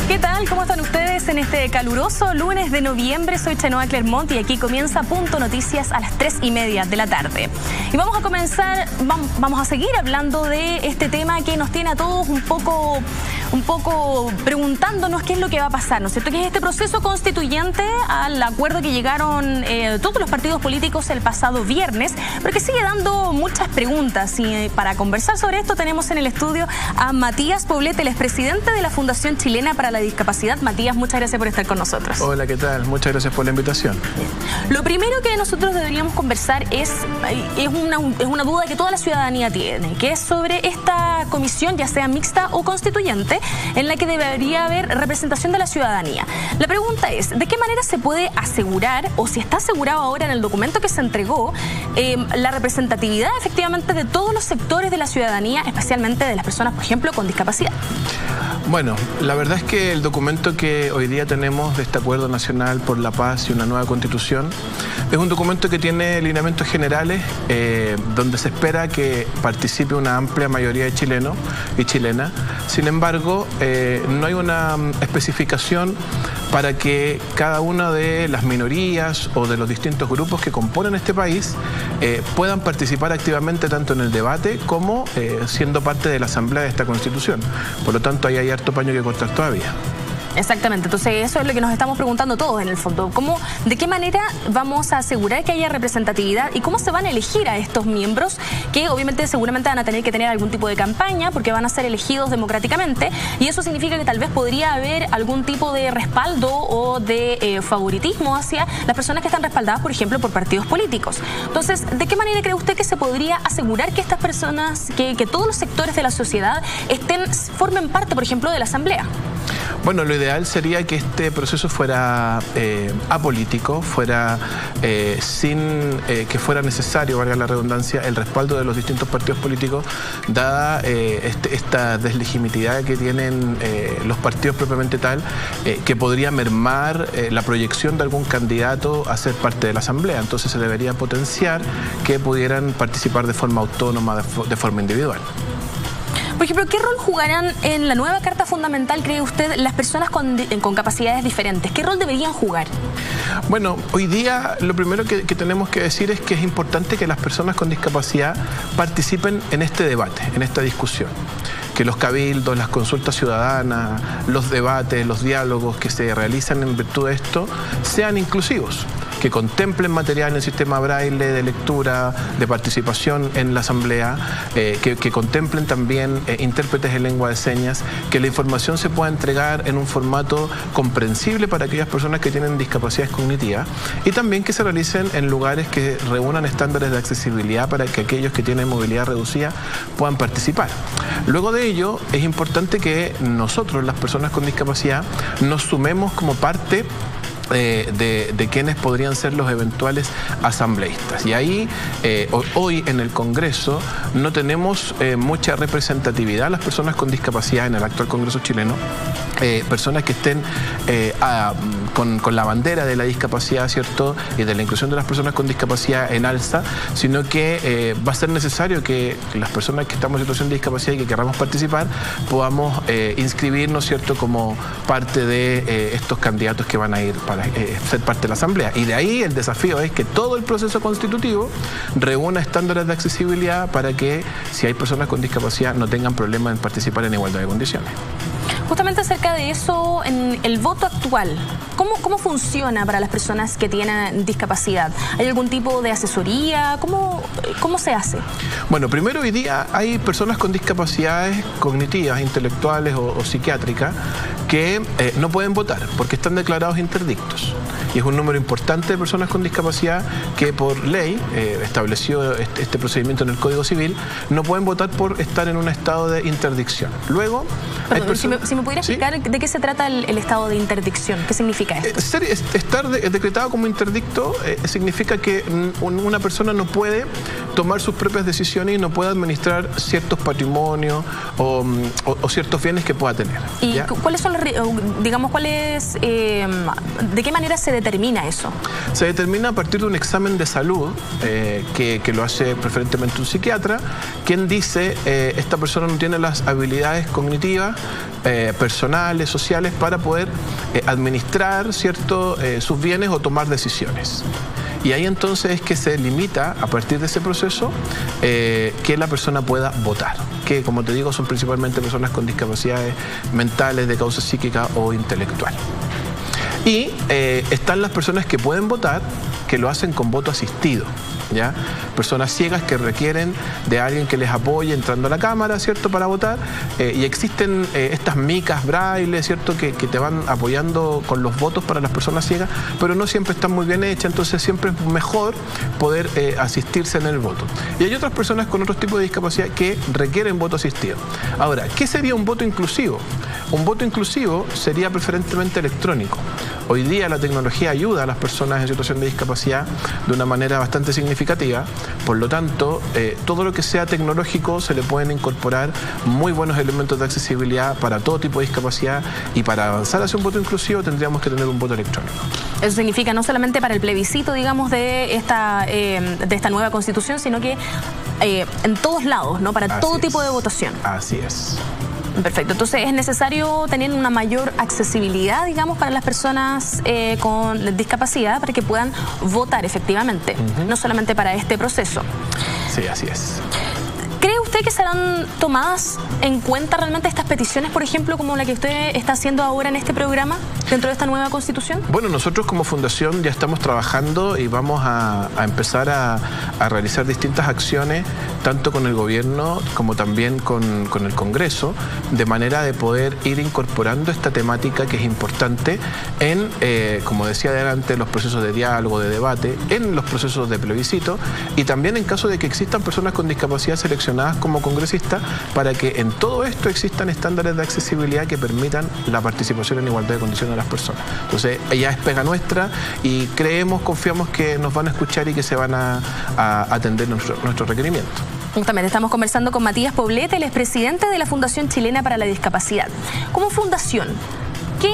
¿Qué tal? ¿Cómo están ustedes en este caluroso lunes de noviembre? Soy Chenoa Clermont y aquí comienza Punto Noticias a las 3:30 de la tarde. Y vamos a comenzar, vamos a seguir hablando de este tema que nos tiene a todos un poco preguntándonos qué es lo que va a pasar, ¿no es cierto? Que es este proceso constituyente al acuerdo que llegaron todos los partidos políticos el pasado viernes, pero que sigue dando muchas preguntas. Y para conversar sobre esto tenemos en el estudio a Matías Poblete, el expresidente de la Fundación Chilena para la Discapacidad. Matías, muchas gracias por estar con nosotros. Hola, ¿qué tal? Muchas gracias por la invitación. Lo primero que nosotros deberíamos conversar es una duda que toda la ciudadanía tiene, que es sobre esta comisión, ya sea mixta o constituyente, en la que debería haber representación de la ciudadanía. La pregunta es, ¿de qué manera se puede asegurar, o si está asegurado ahora en el documento que se entregó, la representatividad efectivamente de todos los sectores de la ciudadanía, especialmente de las personas, por ejemplo, con discapacidad? Bueno, la verdad es que el documento que hoy día tenemos de este Acuerdo Nacional por la Paz y una nueva Constitución es un documento que tiene lineamientos generales donde se espera que participe una amplia mayoría de chilenos y chilenas. Sin embargo, no hay una especificación para que cada una de las minorías o de los distintos grupos que componen este país puedan participar activamente tanto en el debate como siendo parte de la Asamblea de esta Constitución. Por lo tanto, ahí hay harto paño que cortar todavía. Exactamente, entonces eso es lo que nos estamos preguntando todos en el fondo. ¿De qué manera vamos a asegurar que haya representatividad y cómo se van a elegir a estos miembros que obviamente seguramente van a tener que tener algún tipo de campaña porque van a ser elegidos democráticamente, y eso significa que tal vez podría haber algún tipo de respaldo o de favoritismo hacia las personas que están respaldadas, por ejemplo, por partidos políticos? Entonces, ¿de qué manera cree usted que se podría asegurar que estas personas, que todos los sectores de la sociedad formen parte, por ejemplo, de la Asamblea? Bueno, lo ideal sería que este proceso fuera apolítico, fuera sin que fuera necesario, valga la redundancia, el respaldo de los distintos partidos políticos, dada esta deslegitimidad que tienen los partidos propiamente tal, que podría mermar la proyección de algún candidato a ser parte de la Asamblea. Entonces se debería potenciar que pudieran participar de forma autónoma, de forma individual. Por ejemplo, ¿qué rol jugarán en la nueva Carta Fundamental, cree usted, las personas con capacidades diferentes? ¿Qué rol deberían jugar? Bueno, hoy día lo primero que tenemos que decir es que es importante que las personas con discapacidad participen en este debate, en esta discusión. Que los cabildos, las consultas ciudadanas, los debates, los diálogos que se realizan en virtud de esto sean inclusivos, que contemplen material en el sistema braille de lectura, de participación en la Asamblea, que contemplen también intérpretes de lengua de señas, que la información se pueda entregar en un formato comprensible para aquellas personas que tienen discapacidades cognitivas, y también que se realicen en lugares que reúnan estándares de accesibilidad para que aquellos que tienen movilidad reducida puedan participar. Luego de ello, es importante que nosotros, las personas con discapacidad, nos sumemos como parte de quienes podrían ser los eventuales asambleístas. Y ahí, hoy en el Congreso, no tenemos mucha representatividad las personas con discapacidad en el actual Congreso chileno. Personas que estén con la bandera de la discapacidad, ¿cierto?, y de la inclusión de las personas con discapacidad en alza, sino que va a ser necesario que las personas que estamos en situación de discapacidad y que queramos participar, podamos inscribirnos, ¿cierto?, como parte de estos candidatos que van a ir para ser parte de la Asamblea. Y de ahí el desafío es que todo el proceso constitutivo reúna estándares de accesibilidad para que, si hay personas con discapacidad, no tengan problemas en participar en igualdad de condiciones. Justamente acerca de eso, en el voto actual, ¿cómo funciona para las personas que tienen discapacidad? ¿Hay algún tipo de asesoría? ¿Cómo se hace? Bueno, primero, hoy día hay personas con discapacidades cognitivas, intelectuales o psiquiátricas que no pueden votar porque están declarados interdictos. Y es un número importante de personas con discapacidad que por ley estableció este procedimiento en el Código Civil, no pueden votar por estar en un estado de interdicción. Luego, perdón, si me pudiera explicar, ¿sí?, de qué se trata el estado de interdicción? ¿Qué significa esto? Estar decretado como interdicto significa que una persona no puede tomar sus propias decisiones y no pueda administrar ciertos patrimonios o ciertos bienes que pueda tener. ¿Y ¿ya? cuáles son, digamos, de qué manera se determina eso? Se determina a partir de un examen de salud que lo hace preferentemente un psiquiatra, quien dice esta persona no tiene las habilidades cognitivas, personales, sociales, para poder administrar sus bienes o tomar decisiones. Y ahí entonces es que se limita, a partir de ese proceso, que la persona pueda votar, que como te digo son principalmente personas con discapacidades mentales, de causa psíquica o intelectual. Y están las personas que pueden votar, que lo hacen con voto asistido, ¿ya? Personas ciegas que requieren de alguien que les apoye entrando a la cámara, ¿cierto?, para votar, y existen estas micas braille, ¿cierto?, que te van apoyando con los votos para las personas ciegas, pero no siempre están muy bien hechas, entonces siempre es mejor poder asistirse en el voto. Y hay otras personas con otros tipos de discapacidad que requieren voto asistido. Ahora, ¿qué sería un voto inclusivo? Un voto inclusivo sería preferentemente electrónico. Hoy día la tecnología ayuda a las personas en situación de discapacidad de una manera bastante significativa, por lo tanto, todo lo que sea tecnológico se le pueden incorporar muy buenos elementos de accesibilidad para todo tipo de discapacidad, y para avanzar hacia un voto inclusivo tendríamos que tener un voto electrónico. Eso significa no solamente para el plebiscito, digamos, de esta nueva Constitución, sino que en todos lados, ¿no? Para todo tipo de votación. Así es. Perfecto, entonces es necesario tener una mayor accesibilidad, digamos, para las personas con discapacidad, para que puedan votar efectivamente, no solamente para este proceso. Sí, así es. ¿Cree usted que serán tomadas en cuenta realmente estas peticiones, por ejemplo, como la que usted está haciendo ahora en este programa, dentro de esta nueva Constitución? Bueno, nosotros como Fundación ya estamos trabajando y vamos a empezar a realizar distintas acciones, tanto con el gobierno como también con el Congreso, de manera de poder ir incorporando esta temática que es importante en, como decía adelante, los procesos de diálogo, de debate, en los procesos de plebiscito, y también en caso de que existan personas con discapacidad seleccionadas como congresistas, para que en todo esto existan estándares de accesibilidad que permitan la participación en igualdad de condiciones de las personas. Entonces, ya es pega nuestra y confiamos que nos van a escuchar y que se van a atender nuestro requerimiento. Justamente estamos conversando con Matías Poblete, el expresidente de la Fundación Chilena para la Discapacidad. Como fundación, ¿qué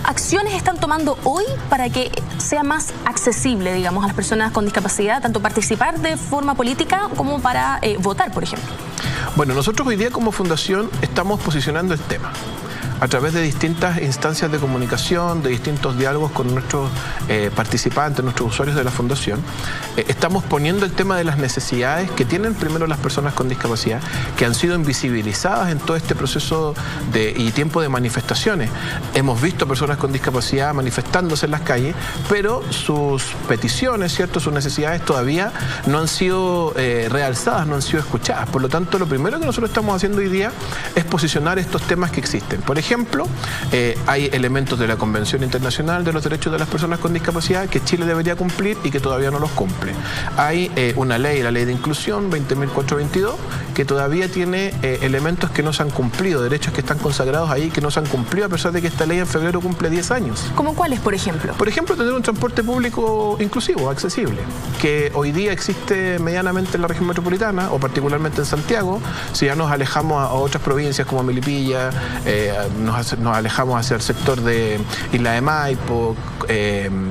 acciones están tomando hoy para que sea más accesible, digamos, a las personas con discapacidad, tanto participar de forma política como para votar, por ejemplo? Bueno, nosotros hoy día como fundación estamos posicionando el tema a través de distintas instancias de comunicación, de distintos diálogos con nuestros participantes, nuestros usuarios de la Fundación. Estamos poniendo el tema de las necesidades que tienen primero las personas con discapacidad, que han sido invisibilizadas en todo este proceso y tiempo de manifestaciones. Hemos visto personas con discapacidad manifestándose en las calles, pero sus peticiones, ¿cierto?, sus necesidades todavía no han sido realzadas, no han sido escuchadas. Por lo tanto, lo primero que nosotros estamos haciendo hoy día es posicionar estos temas que existen. Por ejemplo, hay elementos de la Convención Internacional de los Derechos de las Personas con Discapacidad que Chile debería cumplir y que todavía no los cumple. Hay una ley, la Ley de Inclusión 20.422, que todavía tiene elementos que no se han cumplido, derechos que están consagrados ahí que no se han cumplido, a pesar de que esta ley en febrero cumple 10 años. ¿Cómo cuáles, por ejemplo? Por ejemplo, tener un transporte público inclusivo, accesible, que hoy día existe medianamente en la región metropolitana, o particularmente en Santiago. Si ya nos alejamos a otras provincias como Melipilla, nos alejamos hacia el sector de Isla de Maipo,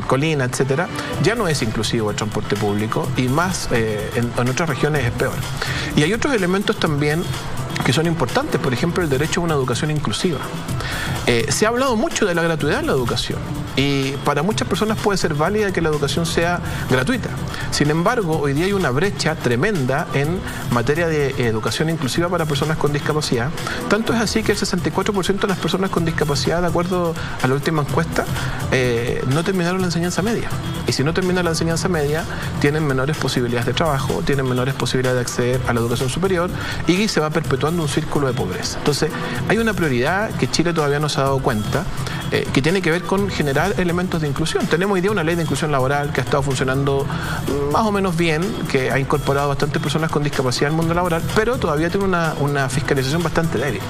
Colina, etcétera, ya no es inclusivo el transporte público, y más en otras regiones es peor. Y hay otros elementos también que son importantes, por ejemplo, el derecho a una educación inclusiva. Se ha hablado mucho de la gratuidad en la educación, y para muchas personas puede ser válida que la educación sea gratuita. Sin embargo, hoy día hay una brecha tremenda en materia de educación inclusiva para personas con discapacidad. Tanto es así que el 64% de las personas con discapacidad, de acuerdo a la última encuesta, no terminaron la enseñanza media. Y si no terminan la enseñanza media, tienen menores posibilidades de trabajo, tienen menores posibilidades de acceder a la educación superior, y se va perpetuando un círculo de pobreza. Entonces, hay una prioridad que Chile todavía no se ha dado cuenta, que tiene que ver con generar elementos de inclusión. Tenemos hoy día una ley de inclusión laboral que ha estado funcionando más o menos bien, que ha incorporado bastantes personas con discapacidad al mundo laboral, pero todavía tiene una fiscalización bastante débil.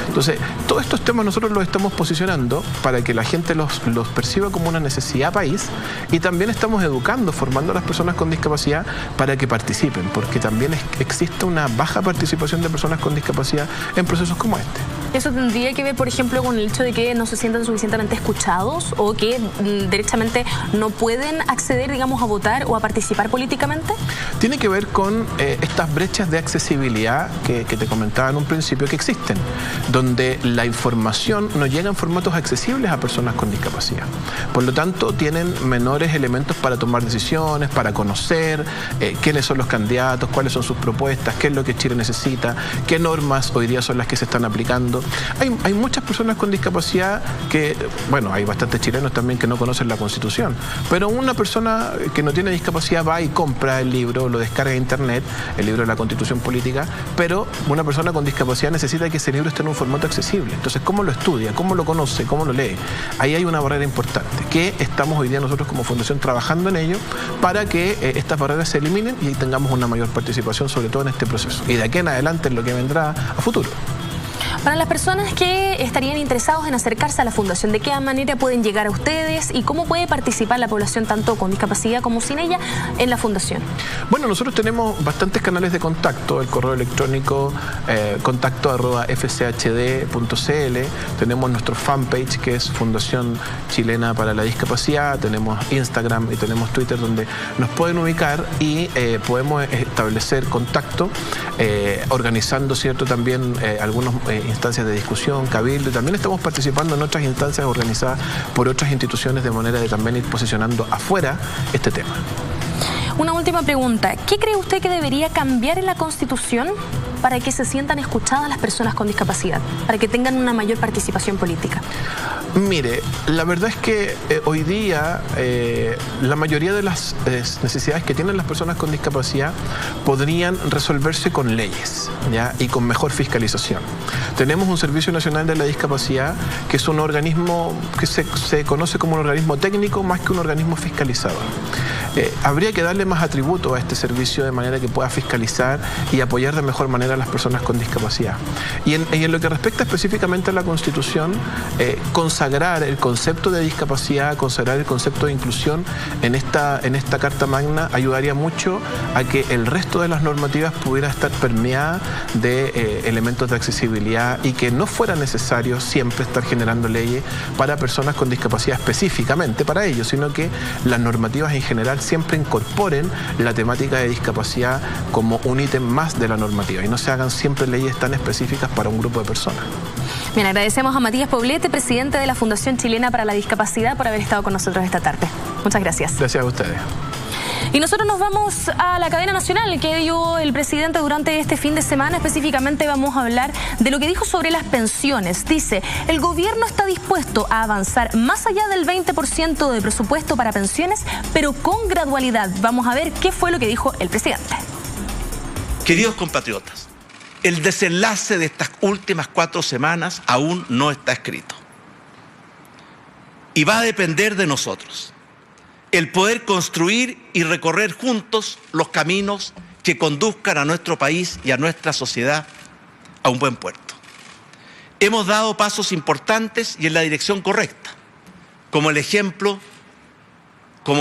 Entonces, todos estos temas nosotros los estamos posicionando para que la gente los perciba como una necesidad país, y también estamos educando, formando a las personas con discapacidad para que participen, porque también existe una baja participación de personas con discapacidad en procesos como este. ¿Eso tendría que ver, por ejemplo, con el hecho de que no se sientan suficientemente escuchados o que derechamente no pueden acceder, digamos, a votar o a participar políticamente? Tiene que ver con estas brechas de accesibilidad que te comentaba en un principio que existen, donde la información no llega en formatos accesibles a personas con discapacidad. Por lo tanto, tienen menores elementos para tomar decisiones, para conocer quiénes son los candidatos, cuáles son sus propuestas, qué es lo que Chile necesita, qué normas hoy día son las que se están aplicando. Hay muchas personas con discapacidad que, bueno, hay bastantes chilenos también que no conocen la Constitución, pero una persona que no tiene discapacidad va y compra el libro, lo descarga de internet, el libro de la Constitución Política, pero una persona con discapacidad necesita que ese libro esté en un formato accesible. Entonces, ¿cómo lo estudia? ¿Cómo lo conoce? ¿Cómo lo lee? Ahí hay una barrera importante, que estamos hoy día nosotros como Fundación trabajando en ello para que estas barreras se eliminen y tengamos una mayor participación, sobre todo en este proceso. Y de aquí en adelante en lo que vendrá a futuro. Para las personas que estarían interesados en acercarse a la Fundación, ¿de qué manera pueden llegar a ustedes y cómo puede participar la población tanto con discapacidad como sin ella en la Fundación? Bueno, nosotros tenemos bastantes canales de contacto, el correo electrónico contacto@fchd.cl, tenemos nuestro fanpage que es Fundación Chilena para la Discapacidad, tenemos Instagram y tenemos Twitter donde nos pueden ubicar y podemos establecer contacto organizando, ¿cierto?, también algunos instancias de discusión, cabildo, y también estamos participando en otras instancias organizadas por otras instituciones de manera de también ir posicionando afuera este tema. Una última pregunta. ¿Qué cree usted que debería cambiar en la Constitución para que se sientan escuchadas las personas con discapacidad, para que tengan una mayor participación política? Mire, la verdad es que hoy día la mayoría de las necesidades que tienen las personas con discapacidad podrían resolverse con leyes, ¿ya?, y con mejor fiscalización. Tenemos un Servicio Nacional de la Discapacidad que es un organismo que se conoce como un organismo técnico más que un organismo fiscalizador. Habría que darle más atributo a este servicio de manera que pueda fiscalizar y apoyar de mejor manera a las personas con discapacidad. Y en lo que respecta específicamente a la Constitución, consagrar el concepto de discapacidad, consagrar el concepto de inclusión en esta Carta Magna ayudaría mucho a que el resto de las normativas pudiera estar permeada de elementos de accesibilidad y que no fuera necesario siempre estar generando leyes para personas con discapacidad específicamente para ellos, sino que las normativas en general siempre incorporen la temática de discapacidad como un ítem más de la normativa y no se hagan siempre leyes tan específicas para un grupo de personas. Bien, agradecemos a Matías Poblete, presidente de la Fundación Chilena para la Discapacidad, por haber estado con nosotros esta tarde. Muchas gracias. Gracias a ustedes. Y nosotros nos vamos a la cadena nacional que dio el presidente durante este fin de semana. Específicamente vamos a hablar de lo que dijo sobre las pensiones. Dice, el gobierno está dispuesto a avanzar más allá del 20% de presupuesto para pensiones, pero con gradualidad. Vamos a ver qué fue lo que dijo el presidente. Queridos compatriotas, el desenlace de estas últimas 4 semanas aún no está escrito. Y va a depender de nosotros el poder construir y recorrer juntos los caminos que conduzcan a nuestro país y a nuestra sociedad a un buen puerto. Hemos dado pasos importantes y en la dirección correcta, como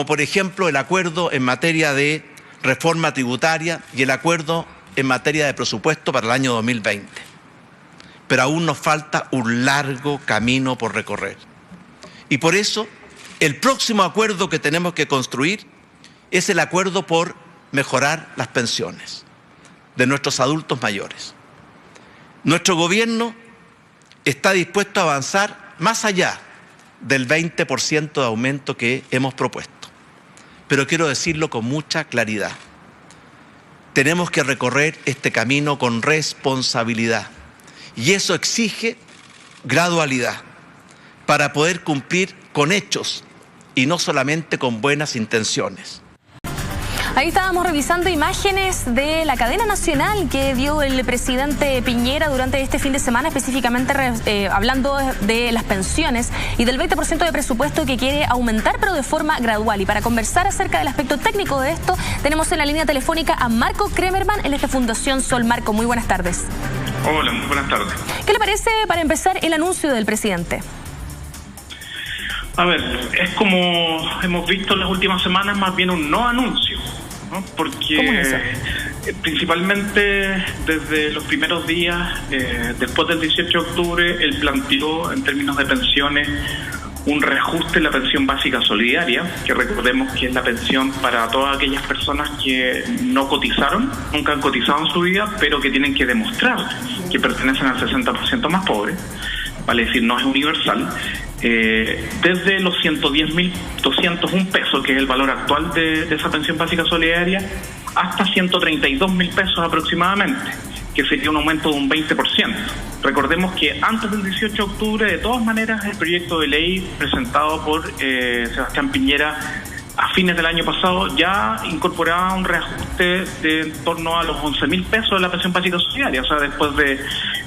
por ejemplo el acuerdo en materia de reforma tributaria y el acuerdo en materia de presupuesto para el año 2020. Pero aún nos falta un largo camino por recorrer. Y por eso, el próximo acuerdo que tenemos que construir es el acuerdo por mejorar las pensiones de nuestros adultos mayores. Nuestro gobierno está dispuesto a avanzar más allá del 20% de aumento que hemos propuesto. Pero quiero decirlo con mucha claridad. Tenemos que recorrer este camino con responsabilidad y eso exige gradualidad para poder cumplir con hechos y no solamente con buenas intenciones. Ahí estábamos revisando imágenes de la cadena nacional que dio el presidente Piñera durante este fin de semana, específicamente hablando de las pensiones y del 20% de presupuesto que quiere aumentar, pero de forma gradual. Y para conversar acerca del aspecto técnico de esto, tenemos en la línea telefónica a Marco Kremerman, él es de Fundación Sol. Marco, muy buenas tardes. Hola, muy buenas tardes. ¿Qué le parece, para empezar, el anuncio del presidente? A ver, es como hemos visto en las últimas semanas, más bien un no anuncio, ¿no? Porque ¿Cómo es eso? Principalmente desde los primeros días, después del 18 de octubre, él planteó en términos de pensiones un reajuste en la pensión básica solidaria, que recordemos que es la pensión para todas aquellas personas que no cotizaron, nunca han cotizado en su vida, pero que tienen que demostrar que pertenecen al 60% más pobre, vale decir, no es universal. Desde los 110.201 pesos, que es el valor actual de esa pensión básica solidaria, hasta 132.000 pesos aproximadamente, que sería un aumento de un 20%. Recordemos que antes del 18 de octubre, de todas maneras, el proyecto de ley presentado por Sebastián Piñera a fines del año pasado ya incorporaba un reajuste de en torno a los 11.000 pesos de la pensión básica solidaria, o sea, después de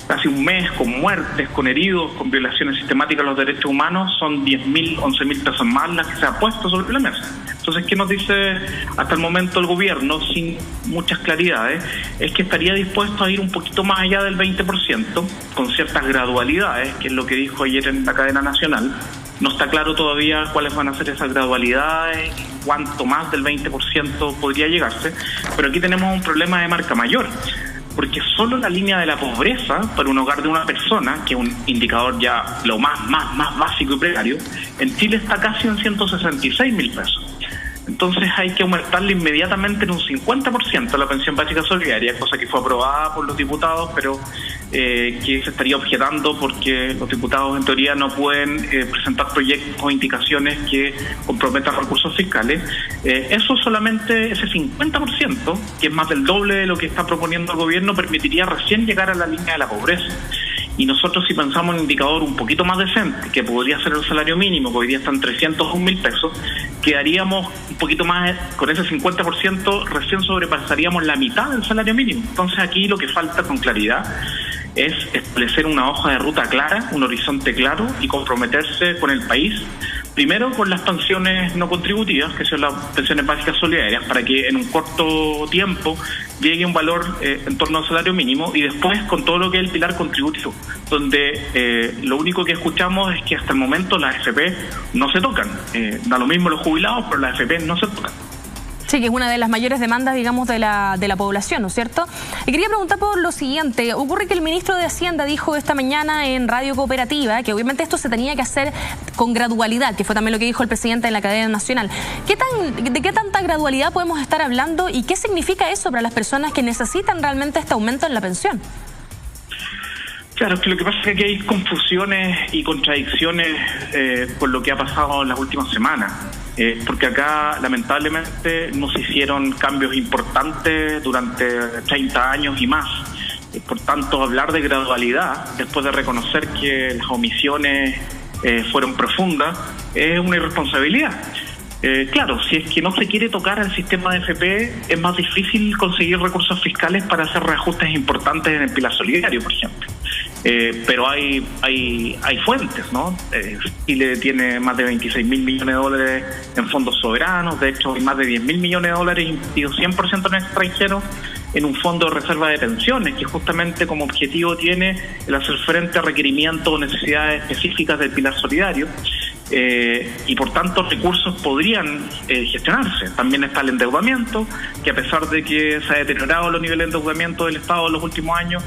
casi un mes, con muertes, con heridos, con violaciones sistemáticas de los derechos humanos, son 10.000, 11.000 pesos más las que se ha puesto sobre la mesa. Entonces, ¿qué nos dice hasta el momento el gobierno, sin muchas claridades? Es que estaría dispuesto a ir un poquito más allá del 20%, con ciertas gradualidades, que es lo que dijo ayer en la cadena nacional. No está claro todavía cuáles van a ser esas gradualidades, cuánto más del 20% podría llegarse, pero aquí tenemos un problema de marca mayor, porque solo la línea de la pobreza para un hogar de una persona, que es un indicador ya lo más básico y precario, en Chile está casi en 166.000 pesos. Entonces hay que aumentarle inmediatamente en un 50% la pensión básica solidaria, cosa que fue aprobada por los diputados, pero que se estaría objetando porque los diputados en teoría no pueden presentar proyectos o indicaciones que comprometan recursos fiscales. Eso solamente, ese 50%, que es más del doble de lo que está proponiendo el gobierno, permitiría recién llegar a la línea de la pobreza. Y nosotros, si pensamos en un indicador un poquito más decente, que podría ser el salario mínimo, que hoy día está en 301.000 pesos, quedaríamos un poquito más, con ese 50%, recién sobrepasaríamos la mitad del salario mínimo. Entonces aquí lo que falta con claridad es establecer una hoja de ruta clara, un horizonte claro y comprometerse con el país, primero con las pensiones no contributivas, que son las pensiones básicas solidarias, para que en un corto tiempo llegue un valor en torno al salario mínimo, y después con todo lo que es el pilar contributivo, donde lo único que escuchamos es que hasta el momento las AFP no se tocan. Da lo mismo los jubilados, pero las AFP no se tocan. Sí, que es una de las mayores demandas, digamos, de la población, ¿no es cierto? Y quería preguntar por lo siguiente. Ocurre que el ministro de Hacienda dijo esta mañana en Radio Cooperativa que obviamente esto se tenía que hacer con gradualidad, que fue también lo que dijo el presidente en la cadena nacional. ¿De qué tanta gradualidad podemos estar hablando y qué significa eso para las personas que necesitan realmente este aumento en la pensión? Claro, es que lo que pasa es que aquí hay confusiones y contradicciones con lo que ha pasado en las últimas semanas. Porque acá lamentablemente no se hicieron cambios importantes durante 30 años y más. Por tanto, hablar de gradualidad, después de reconocer que las omisiones fueron profundas, es una irresponsabilidad. Claro, si es que no se quiere tocar el sistema de AFP, es más difícil conseguir recursos fiscales para hacer reajustes importantes en el pilar solidario, por ejemplo. Pero hay fuentes, ¿no? Chile tiene más de 26.000 millones de dólares en fondos soberanos. De hecho, hay más de 10.000 millones de dólares invertidos 100% en extranjeros en un fondo de reserva de pensiones, que justamente como objetivo tiene el hacer frente a requerimientos o necesidades específicas del pilar solidario. Y por tanto recursos podrían gestionarse. También está el endeudamiento, que a pesar de que se ha deteriorado los niveles de endeudamiento del Estado en los últimos años,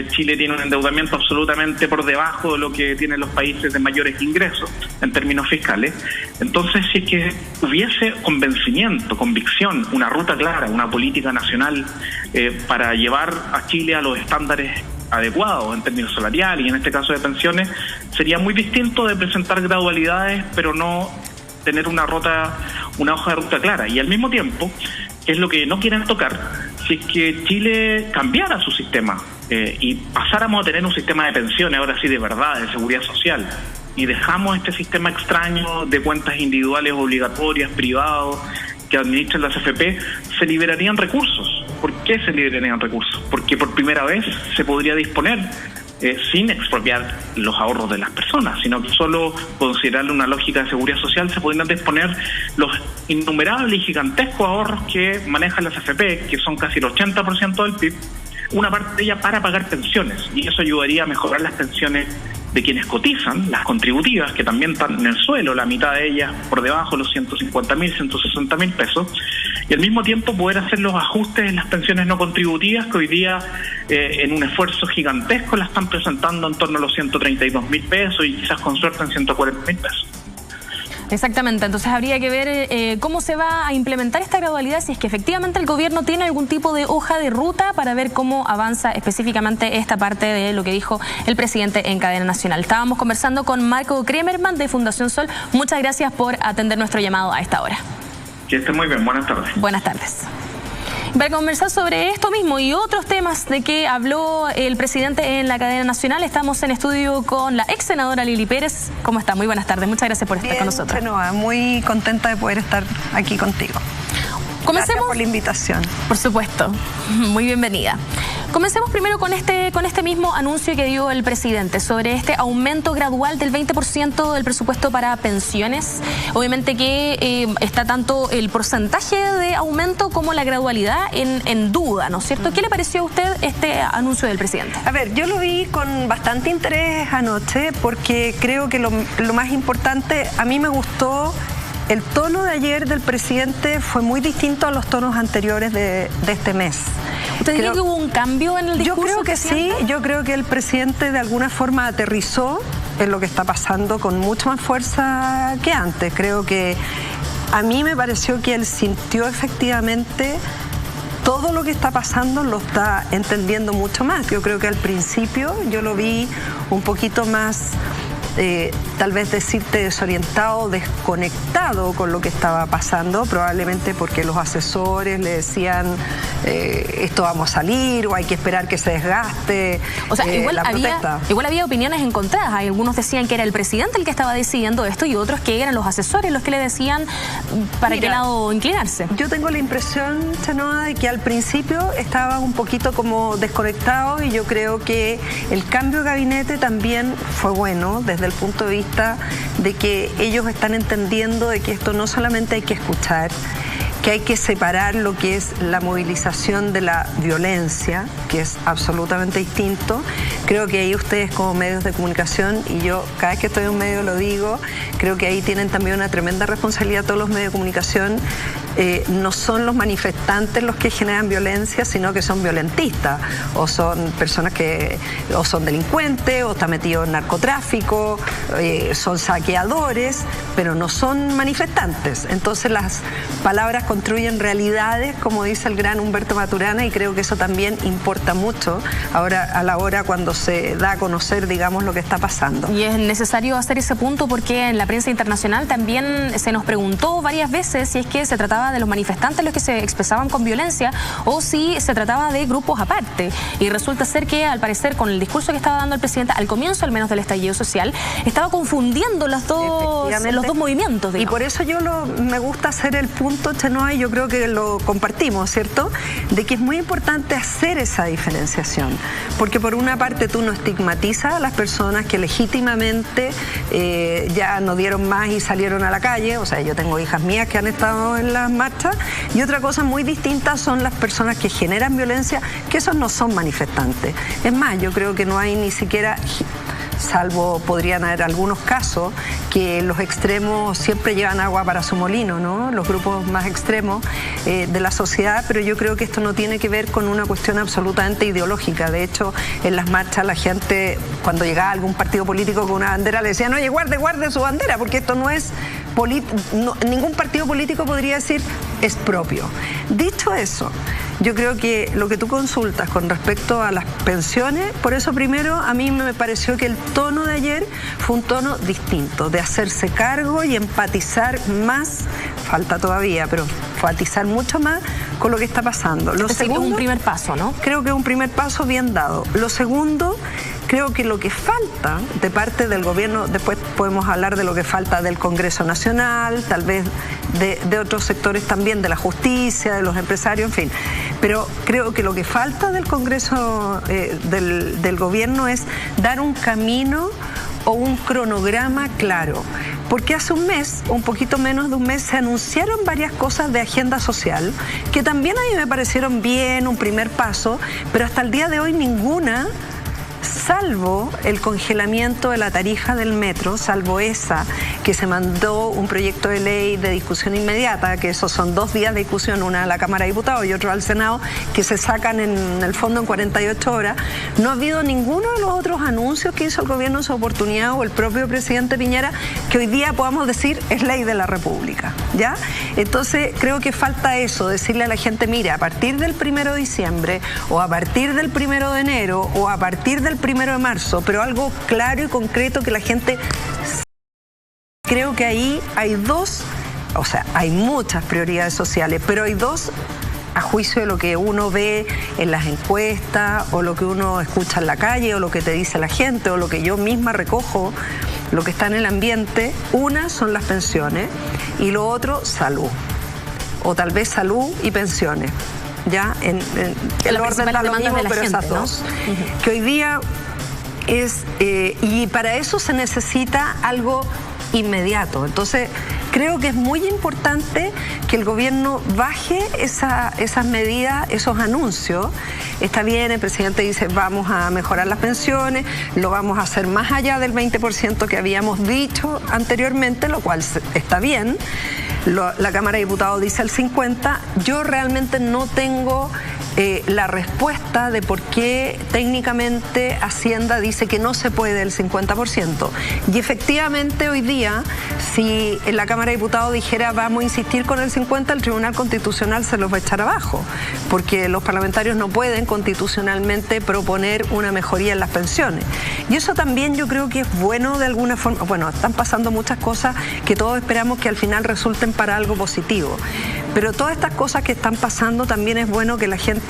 Chile tiene un endeudamiento absolutamente por debajo de lo que tienen los países de mayores ingresos en términos fiscales. Entonces, si es que hubiese convicción, una ruta clara, una política nacional para llevar a Chile a los estándares adecuados en términos salariales y en este caso de pensiones, sería muy distinto de presentar gradualidades pero no tener una hoja de ruta clara. Y al mismo tiempo, que es lo que no quieren tocar, si es que Chile cambiara su sistema y pasáramos a tener un sistema de pensiones ahora sí de verdad, de seguridad social, y dejamos este sistema extraño de cuentas individuales obligatorias, privados, que administran las AFP, se liberarían recursos. ¿Por qué se liberarían recursos? Porque por primera vez se podría disponer sin expropiar los ahorros de las personas, sino que solo considerarle una lógica de seguridad social se podrían disponer los innumerables y gigantescos ahorros que manejan las AFP, que son casi el 80% del PIB, una parte de ella para pagar pensiones, y eso ayudaría a mejorar las pensiones de quienes cotizan, las contributivas, que también están en el suelo, la mitad de ellas por debajo de los 150.000, 160.000 pesos, y al mismo tiempo poder hacer los ajustes en las pensiones no contributivas que hoy día en un esfuerzo gigantesco la están presentando en torno a los 132.000 pesos y quizás con suerte en 140.000 pesos. Exactamente, entonces habría que ver cómo se va a implementar esta gradualidad, si es que efectivamente el gobierno tiene algún tipo de hoja de ruta para ver cómo avanza específicamente esta parte de lo que dijo el presidente en cadena nacional. Estábamos conversando con Marco Kremerman de Fundación Sol. Muchas gracias por atender nuestro llamado a esta hora. Que esté muy bien, buenas tardes. Buenas tardes. Para conversar sobre esto mismo y otros temas de que habló el presidente en la cadena nacional, estamos en estudio con la ex senadora Lili Pérez. ¿Cómo está? Muy buenas tardes. Muchas gracias por estar con nosotros. Chenoa, muy contenta de poder estar aquí contigo. Comencemos. Gracias por la invitación. Por supuesto. Muy bienvenida. Comencemos primero con este mismo anuncio que dio el presidente sobre este aumento gradual del 20% del presupuesto para pensiones. Obviamente que está tanto el porcentaje de aumento como la gradualidad en duda, ¿no es cierto? ¿Qué le pareció a usted este anuncio del presidente? A ver, yo lo vi con bastante interés anoche porque creo que lo más importante, a mí me gustó. El tono de ayer del presidente fue muy distinto a los tonos anteriores de este mes. ¿Usted diría que hubo un cambio en el discurso? Yo creo que sí, yo creo que el presidente de alguna forma aterrizó en lo que está pasando con mucha más fuerza que antes. Creo que a mí me pareció que él sintió efectivamente todo lo que está pasando, lo está entendiendo mucho más. Yo creo que al principio yo lo vi un poquito más... tal vez decirte desorientado, desconectado con lo que estaba pasando, probablemente porque los asesores le decían esto vamos a salir o hay que esperar que se desgaste. O sea, igual había opiniones encontradas. Algunos decían que era el presidente el que estaba decidiendo esto y otros que eran los asesores los que le decían para qué lado inclinarse. Yo tengo la impresión, Chenoa, de que al principio estaba un poquito como desconectado y yo creo que el cambio de gabinete también fue bueno desde el punto de vista de que ellos están entendiendo de que esto no solamente hay que escuchar, que hay que separar lo que es la movilización de la violencia, que es absolutamente distinto. Creo que ahí ustedes como medios de comunicación, y yo cada vez que estoy en un medio lo digo, creo que ahí tienen también una tremenda responsabilidad todos los medios de comunicación. No son los manifestantes los que generan violencia, sino que son violentistas, o son personas que o son delincuentes, o están metidos en narcotráfico, son saqueadores, pero no son manifestantes. Entonces las palabras construyen realidades, como dice el gran Humberto Maturana, y creo que eso también importa mucho ahora a la hora cuando se da a conocer, digamos, lo que está pasando. Y es necesario hacer ese punto porque en la prensa internacional también se nos preguntó varias veces si es que se trataba de los manifestantes los que se expresaban con violencia o si se trataba de grupos aparte. Y resulta ser que, al parecer, con el discurso que estaba dando el presidente, al comienzo al menos del estallido social, estaba confundiendo los dos movimientos, digamos. Y por eso me gusta hacer el punto, Chenoa, y yo creo que lo compartimos, ¿cierto? De que es muy importante hacer esa diferenciación. Porque por una parte tú no estigmatizas a las personas que legítimamente ya no dieron más y salieron a la calle. O sea, yo tengo hijas mías que han estado en las marchas, y otra cosa muy distinta son las personas que generan violencia, que esos no son manifestantes. Es más, yo creo que no hay ni siquiera, salvo podrían haber algunos casos, que los extremos siempre llevan agua para su molino, ¿no? Los grupos más extremos de la sociedad, pero yo creo que esto no tiene que ver con una cuestión absolutamente ideológica. De hecho, en las marchas la gente, cuando llegaba algún partido político con una bandera, le decían, oye, guarde su bandera, porque esto no es ningún partido político podría decir es propio. Dicho eso, yo creo que lo que tú consultas con respecto a las pensiones, por eso primero a mí me pareció que el tono de ayer fue un tono distinto, de hacerse cargo y empatizar más, falta todavía, pero empatizar mucho más con lo que está pasando. Lo segundo, un primer paso, ¿no? Creo que es un primer paso bien dado. Lo segundo, creo que lo que falta de parte del gobierno, después podemos hablar de lo que falta del Congreso Nacional, tal vez de otros sectores también, de la justicia, de los empresarios, en fin. Pero creo que lo que falta del Congreso, del gobierno, es dar un camino o un cronograma claro. Porque hace un mes, un poquito menos de un mes, se anunciaron varias cosas de agenda social que también a mí me parecieron bien, un primer paso, pero hasta el día de hoy ninguna, salvo el congelamiento de la tarifa del metro, salvo esa que se mandó un proyecto de ley de discusión inmediata, que esos son 2 días de discusión, una a la Cámara de Diputados y otro al Senado, que se sacan en el fondo en 48 horas, no ha habido ninguno de los otros anuncios que hizo el gobierno en su oportunidad o el propio presidente Piñera que hoy día podamos decir es ley de la República, ¿ya? Entonces creo que falta eso, decirle a la gente, mire, a partir del 1 de diciembre o a partir del 1 de enero o a partir del 1 de marzo, pero algo claro y concreto que la gente... Creo que ahí hay dos, o sea, hay muchas prioridades sociales, pero hay dos a juicio de lo que uno ve en las encuestas o lo que uno escucha en la calle o lo que te dice la gente o lo que yo misma recojo, lo que está en el ambiente. Una son las pensiones y lo otro, salud. O tal vez salud y pensiones. Ya, el orden da lo mismo, pero esas dos. Que hoy día es... y para eso se necesita algo inmediato. Entonces, creo que es muy importante que el gobierno baje esas medidas, esos anuncios. Está bien, el presidente dice vamos a mejorar las pensiones, lo vamos a hacer más allá del 20% que habíamos dicho anteriormente, lo cual está bien. La Cámara de Diputados dice el 50%. Yo realmente no tengo la respuesta de por qué técnicamente Hacienda dice que no se puede el 50%. Y efectivamente hoy día, si en la Cámara de Diputados dijera vamos a insistir con el 50%, el Tribunal Constitucional se los va a echar abajo, porque los parlamentarios no pueden constitucionalmente proponer una mejoría en las pensiones. Y eso también yo creo que es bueno de alguna forma. Bueno, están pasando muchas cosas que todos esperamos que al final resulten para algo positivo. Pero todas estas cosas que están pasando también es bueno que la gente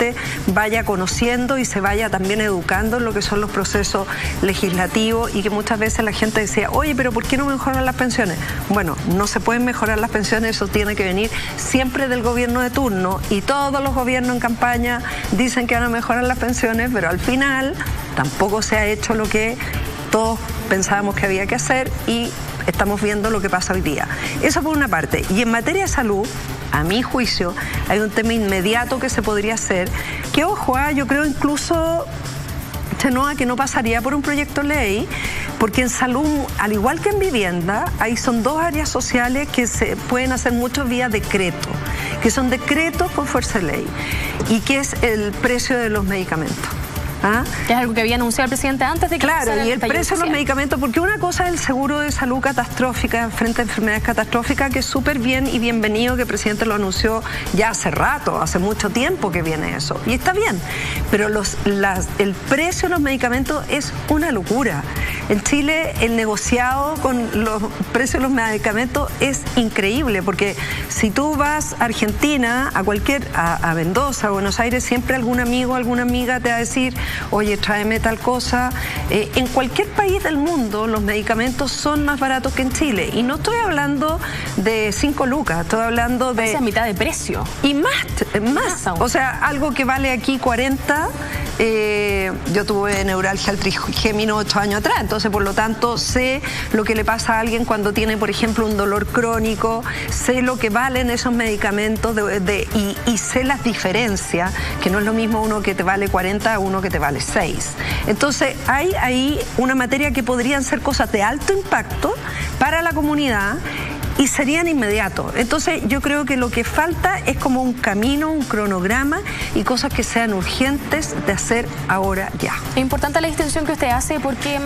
vaya conociendo y se vaya también educando en lo que son los procesos legislativos y que muchas veces la gente decía, oye, pero ¿por qué no mejoran las pensiones? Bueno, no se pueden mejorar las pensiones, eso tiene que venir siempre del gobierno de turno y todos los gobiernos en campaña dicen que van a mejorar las pensiones, pero al final tampoco se ha hecho lo que todos pensábamos que había que hacer y estamos viendo lo que pasa hoy día. Eso por una parte. Y en materia de salud, a mi juicio, hay un tema inmediato que se podría hacer, que ojo, yo creo incluso, Chenoa, que no pasaría por un proyecto de ley, porque en salud, al igual que en vivienda, ahí son 2 áreas sociales que se pueden hacer mucho vía decreto, que son decretos con fuerza de ley, y que es el precio de los medicamentos. Que es algo que había anunciado el presidente antes de que... Claro, y el precio de los medicamentos, porque una cosa es el seguro de salud catastrófica frente a enfermedades catastróficas, que es súper bien y bienvenido, que el presidente lo anunció ya hace rato, hace mucho tiempo que viene eso, y está bien, pero el precio de los medicamentos es una locura. En Chile el negociado con los precios de los medicamentos es increíble, porque si tú vas a Argentina, a Mendoza, a Buenos Aires, siempre algún amigo, alguna amiga te va a decir, oye, tráeme tal cosa. En cualquier país del mundo los medicamentos son más baratos que en Chile. Y no estoy hablando de 5 lucas, estoy hablando de... Esa mitad de precio. Y más. O sea, algo que vale aquí 40... yo tuve neuralgia al trigémino 8 años atrás, entonces por lo tanto sé lo que le pasa a alguien cuando tiene, por ejemplo, un dolor crónico, sé lo que valen esos medicamentos y sé las diferencias, que no es lo mismo uno que te vale 40 a uno que te vale 6. Entonces hay ahí una materia que podrían ser cosas de alto impacto para la comunidad y serían inmediatos. Entonces yo creo que lo que falta es como un camino, un cronograma y cosas que sean urgentes de hacer ahora ya. Es importante la distinción que usted hace porque,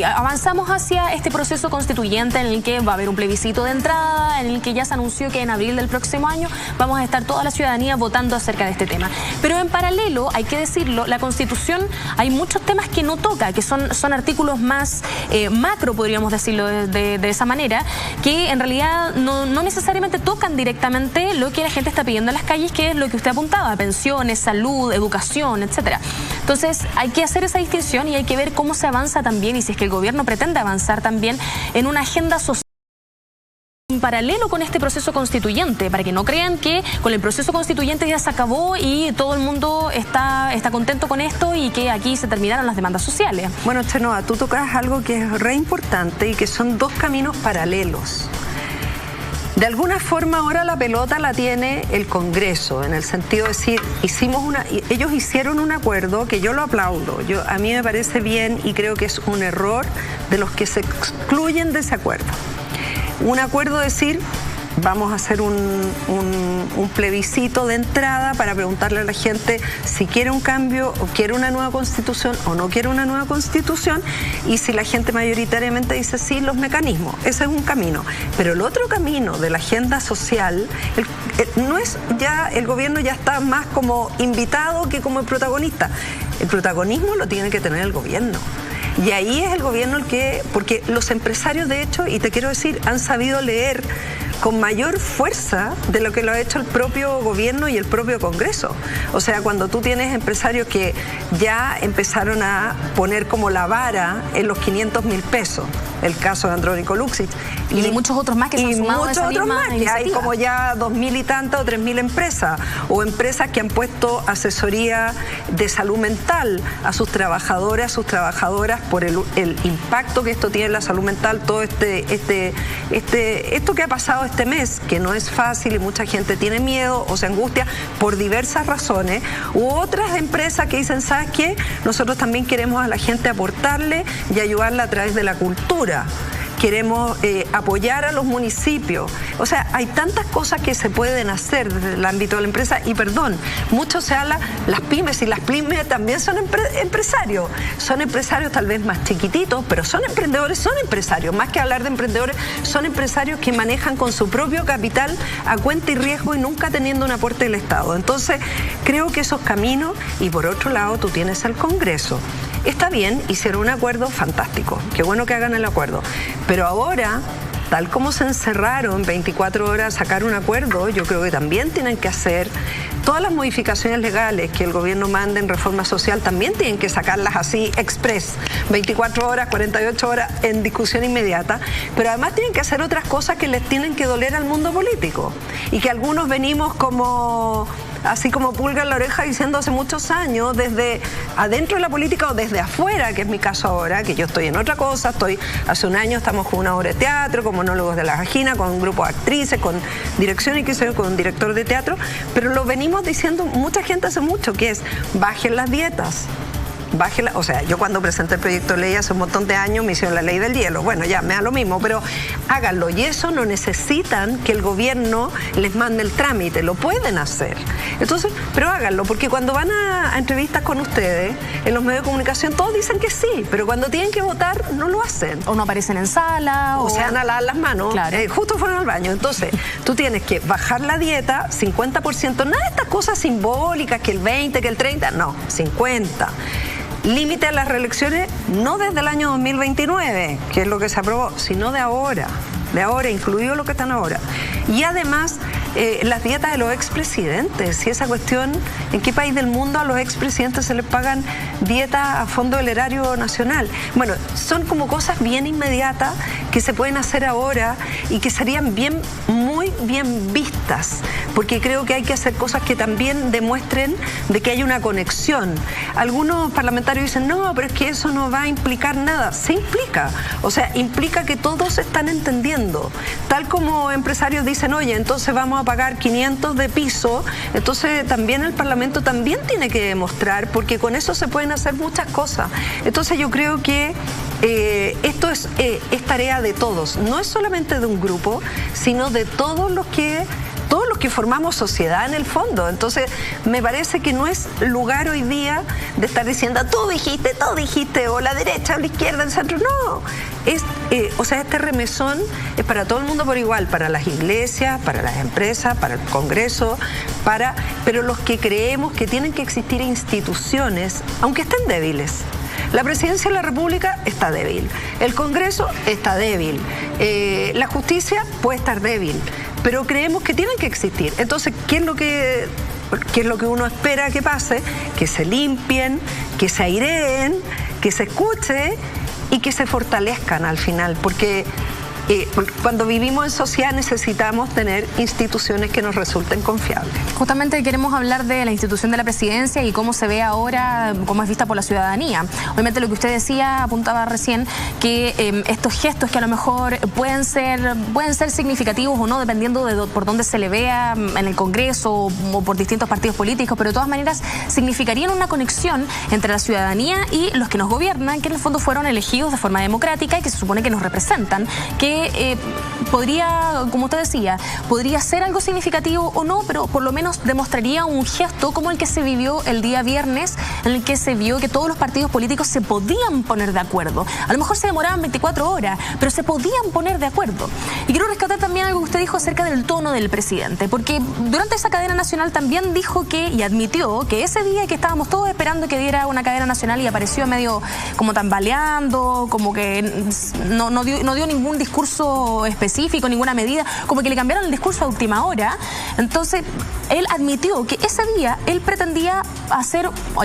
avanzamos hacia este proceso constituyente en el que va a haber un plebiscito de entrada, en el que ya se anunció que en abril del próximo año vamos a estar toda la ciudadanía votando acerca de este tema. Pero en paralelo, hay que decirlo, la Constitución hay muchos temas que no toca, que son artículos más macro, podríamos decirlo de esa manera, que en realidad día no necesariamente tocan directamente lo que la gente está pidiendo en las calles, que es lo que usted apuntaba, pensiones, salud, educación, etcétera. Entonces hay que hacer esa distinción y hay que ver cómo se avanza también, y si es que el gobierno pretende avanzar también en una agenda social en paralelo con este proceso constituyente, para que no crean que con el proceso constituyente ya se acabó y todo el mundo está contento con esto y que aquí se terminaron las demandas sociales. Bueno, Chenoa, tú tocas algo que es re importante y que son dos caminos paralelos. De alguna forma ahora la pelota la tiene el Congreso, en el sentido de decir, ellos hicieron un acuerdo que yo lo aplaudo, a mí me parece bien y creo que es un error de los que se excluyen de ese acuerdo. Un acuerdo de decir, vamos a hacer un plebiscito de entrada para preguntarle a la gente si quiere un cambio o quiere una nueva constitución o no quiere una nueva constitución, y si la gente mayoritariamente dice sí, los mecanismos. Ese es un camino. Pero el otro camino de la agenda social, no es ya, el gobierno ya está más como invitado que como el protagonista. El protagonismo lo tiene que tener el gobierno. Y ahí es el gobierno el que, porque los empresarios de hecho, y te quiero decir, han sabido leer con mayor fuerza de lo que lo ha hecho el propio gobierno y el propio Congreso. O sea, cuando tú tienes empresarios que ya empezaron a poner como la vara en los 500.000 pesos, el caso de Andrónico Luksic. Y de muchos otros más que se han sumado a esa misma iniciativa. Hay como ya 2.000 y tantas o 3.000 empresas, o empresas que han puesto asesoría de salud mental a sus trabajadoras, por el impacto que esto tiene en la salud mental, todo esto que ha pasado este mes, que no es fácil y mucha gente tiene miedo o se angustia por diversas razones, u otras empresas que dicen, ¿sabes qué? Nosotros también queremos a la gente aportarle y ayudarla a través de la cultura. Queremos apoyar a los municipios. O sea, hay tantas cosas que se pueden hacer desde el ámbito de la empresa. Y perdón, mucho se habla, las pymes, y las pymes también son empresarios. Son empresarios tal vez más chiquititos, pero son emprendedores, son empresarios. Más que hablar de emprendedores, son empresarios que manejan con su propio capital a cuenta y riesgo y nunca teniendo un aporte del Estado. Entonces, creo que esos caminos, y por otro lado tú tienes el Congreso. Está bien, hicieron un acuerdo fantástico, qué bueno que hagan el acuerdo, pero ahora, tal como se encerraron 24 horas a sacar un acuerdo, yo creo que también tienen que hacer todas las modificaciones legales que el gobierno mande en reforma social, también tienen que sacarlas así express, 24 horas, 48 horas en discusión inmediata, pero además tienen que hacer otras cosas que les tienen que doler al mundo político y que algunos venimos como así como pulga en la oreja diciendo hace muchos años, desde adentro de la política o desde afuera, que es mi caso ahora, que yo estoy en otra cosa, hace un año estamos con una obra de teatro, con monólogos de la vagina, con un grupo de actrices, con dirección y con un director de teatro, pero lo venimos diciendo mucha gente hace mucho, que es bajen las dietas. O sea, yo cuando presenté el proyecto de ley hace un montón de años me hicieron la ley del hielo, bueno, ya me da lo mismo, pero háganlo, y eso no necesitan que el gobierno les mande el trámite, lo pueden hacer. Entonces, pero háganlo, porque cuando van a entrevistas con ustedes, en los medios de comunicación, todos dicen que sí, pero cuando tienen que votar, no lo hacen. O no aparecen en sala, o se van a lavar las manos, claro. Justo fueron al baño. Entonces, tú tienes que bajar la dieta, 50%, nada de estas cosas simbólicas, que el 20, que el 30, no, 50%. Límite a las reelecciones no desde el año 2029, que es lo que se aprobó, sino de ahora, incluido lo que están ahora. Y además, las dietas de los expresidentes, y esa cuestión, ¿en qué país del mundo a los expresidentes se les pagan dietas a fondo del erario nacional? Bueno, son como cosas bien inmediatas que se pueden hacer ahora y que serían muy bien vistas, porque creo que hay que hacer cosas que también demuestren de que hay una conexión. Algunos parlamentarios dicen, no, pero es que eso no va a implicar nada. Se implica, o sea, implica que todos están entendiendo. Tal como empresarios dicen, oye, entonces vamos a pagar 500 de piso, entonces también el Parlamento también tiene que demostrar, porque con eso se pueden hacer muchas cosas. Entonces yo creo que esto es tarea de todos, no es solamente de un grupo, sino de todos los que formamos sociedad en el fondo. Entonces me parece que no es lugar hoy día de estar diciendo tú dijiste, o la derecha o la izquierda, el centro, no. O sea, este remesón es para todo el mundo por igual, para las iglesias, para las empresas, para el Congreso, pero los que creemos que tienen que existir instituciones, aunque estén débiles, La Presidencia de la República está débil, el Congreso está débil, la justicia puede estar débil, pero creemos que tienen que existir. Entonces, ¿qué es lo que uno espera que pase? Que se limpien, que se aireen, que se escuche y que se fortalezcan al final, porque cuando vivimos en sociedad necesitamos tener instituciones que nos resulten confiables. Justamente queremos hablar de la institución de la Presidencia y cómo se ve ahora, cómo es vista por la ciudadanía. Obviamente lo que usted decía, apuntaba recién, que estos gestos que a lo mejor pueden ser significativos o no, dependiendo de por dónde se le vea en el Congreso o por distintos partidos políticos, pero de todas maneras significarían una conexión entre la ciudadanía y los que nos gobiernan, que en el fondo fueron elegidos de forma democrática y que se supone que nos representan, que podría, como usted decía, podría ser algo significativo o no, pero por lo menos demostraría un gesto como el que se vivió el día viernes, en el que se vio que todos los partidos políticos se podían poner de acuerdo. A lo mejor se demoraban 24 horas, pero se podían poner de acuerdo. Y quiero rescatar también algo que usted dijo acerca del tono del presidente, porque durante esa cadena nacional también dijo y admitió que ese día que estábamos todos esperando que diera una cadena nacional y apareció medio como tambaleando, como que no dio ningún discurso específico, ninguna medida, como que le cambiaron el discurso a última hora. Entonces, él admitió que ese día él pretendía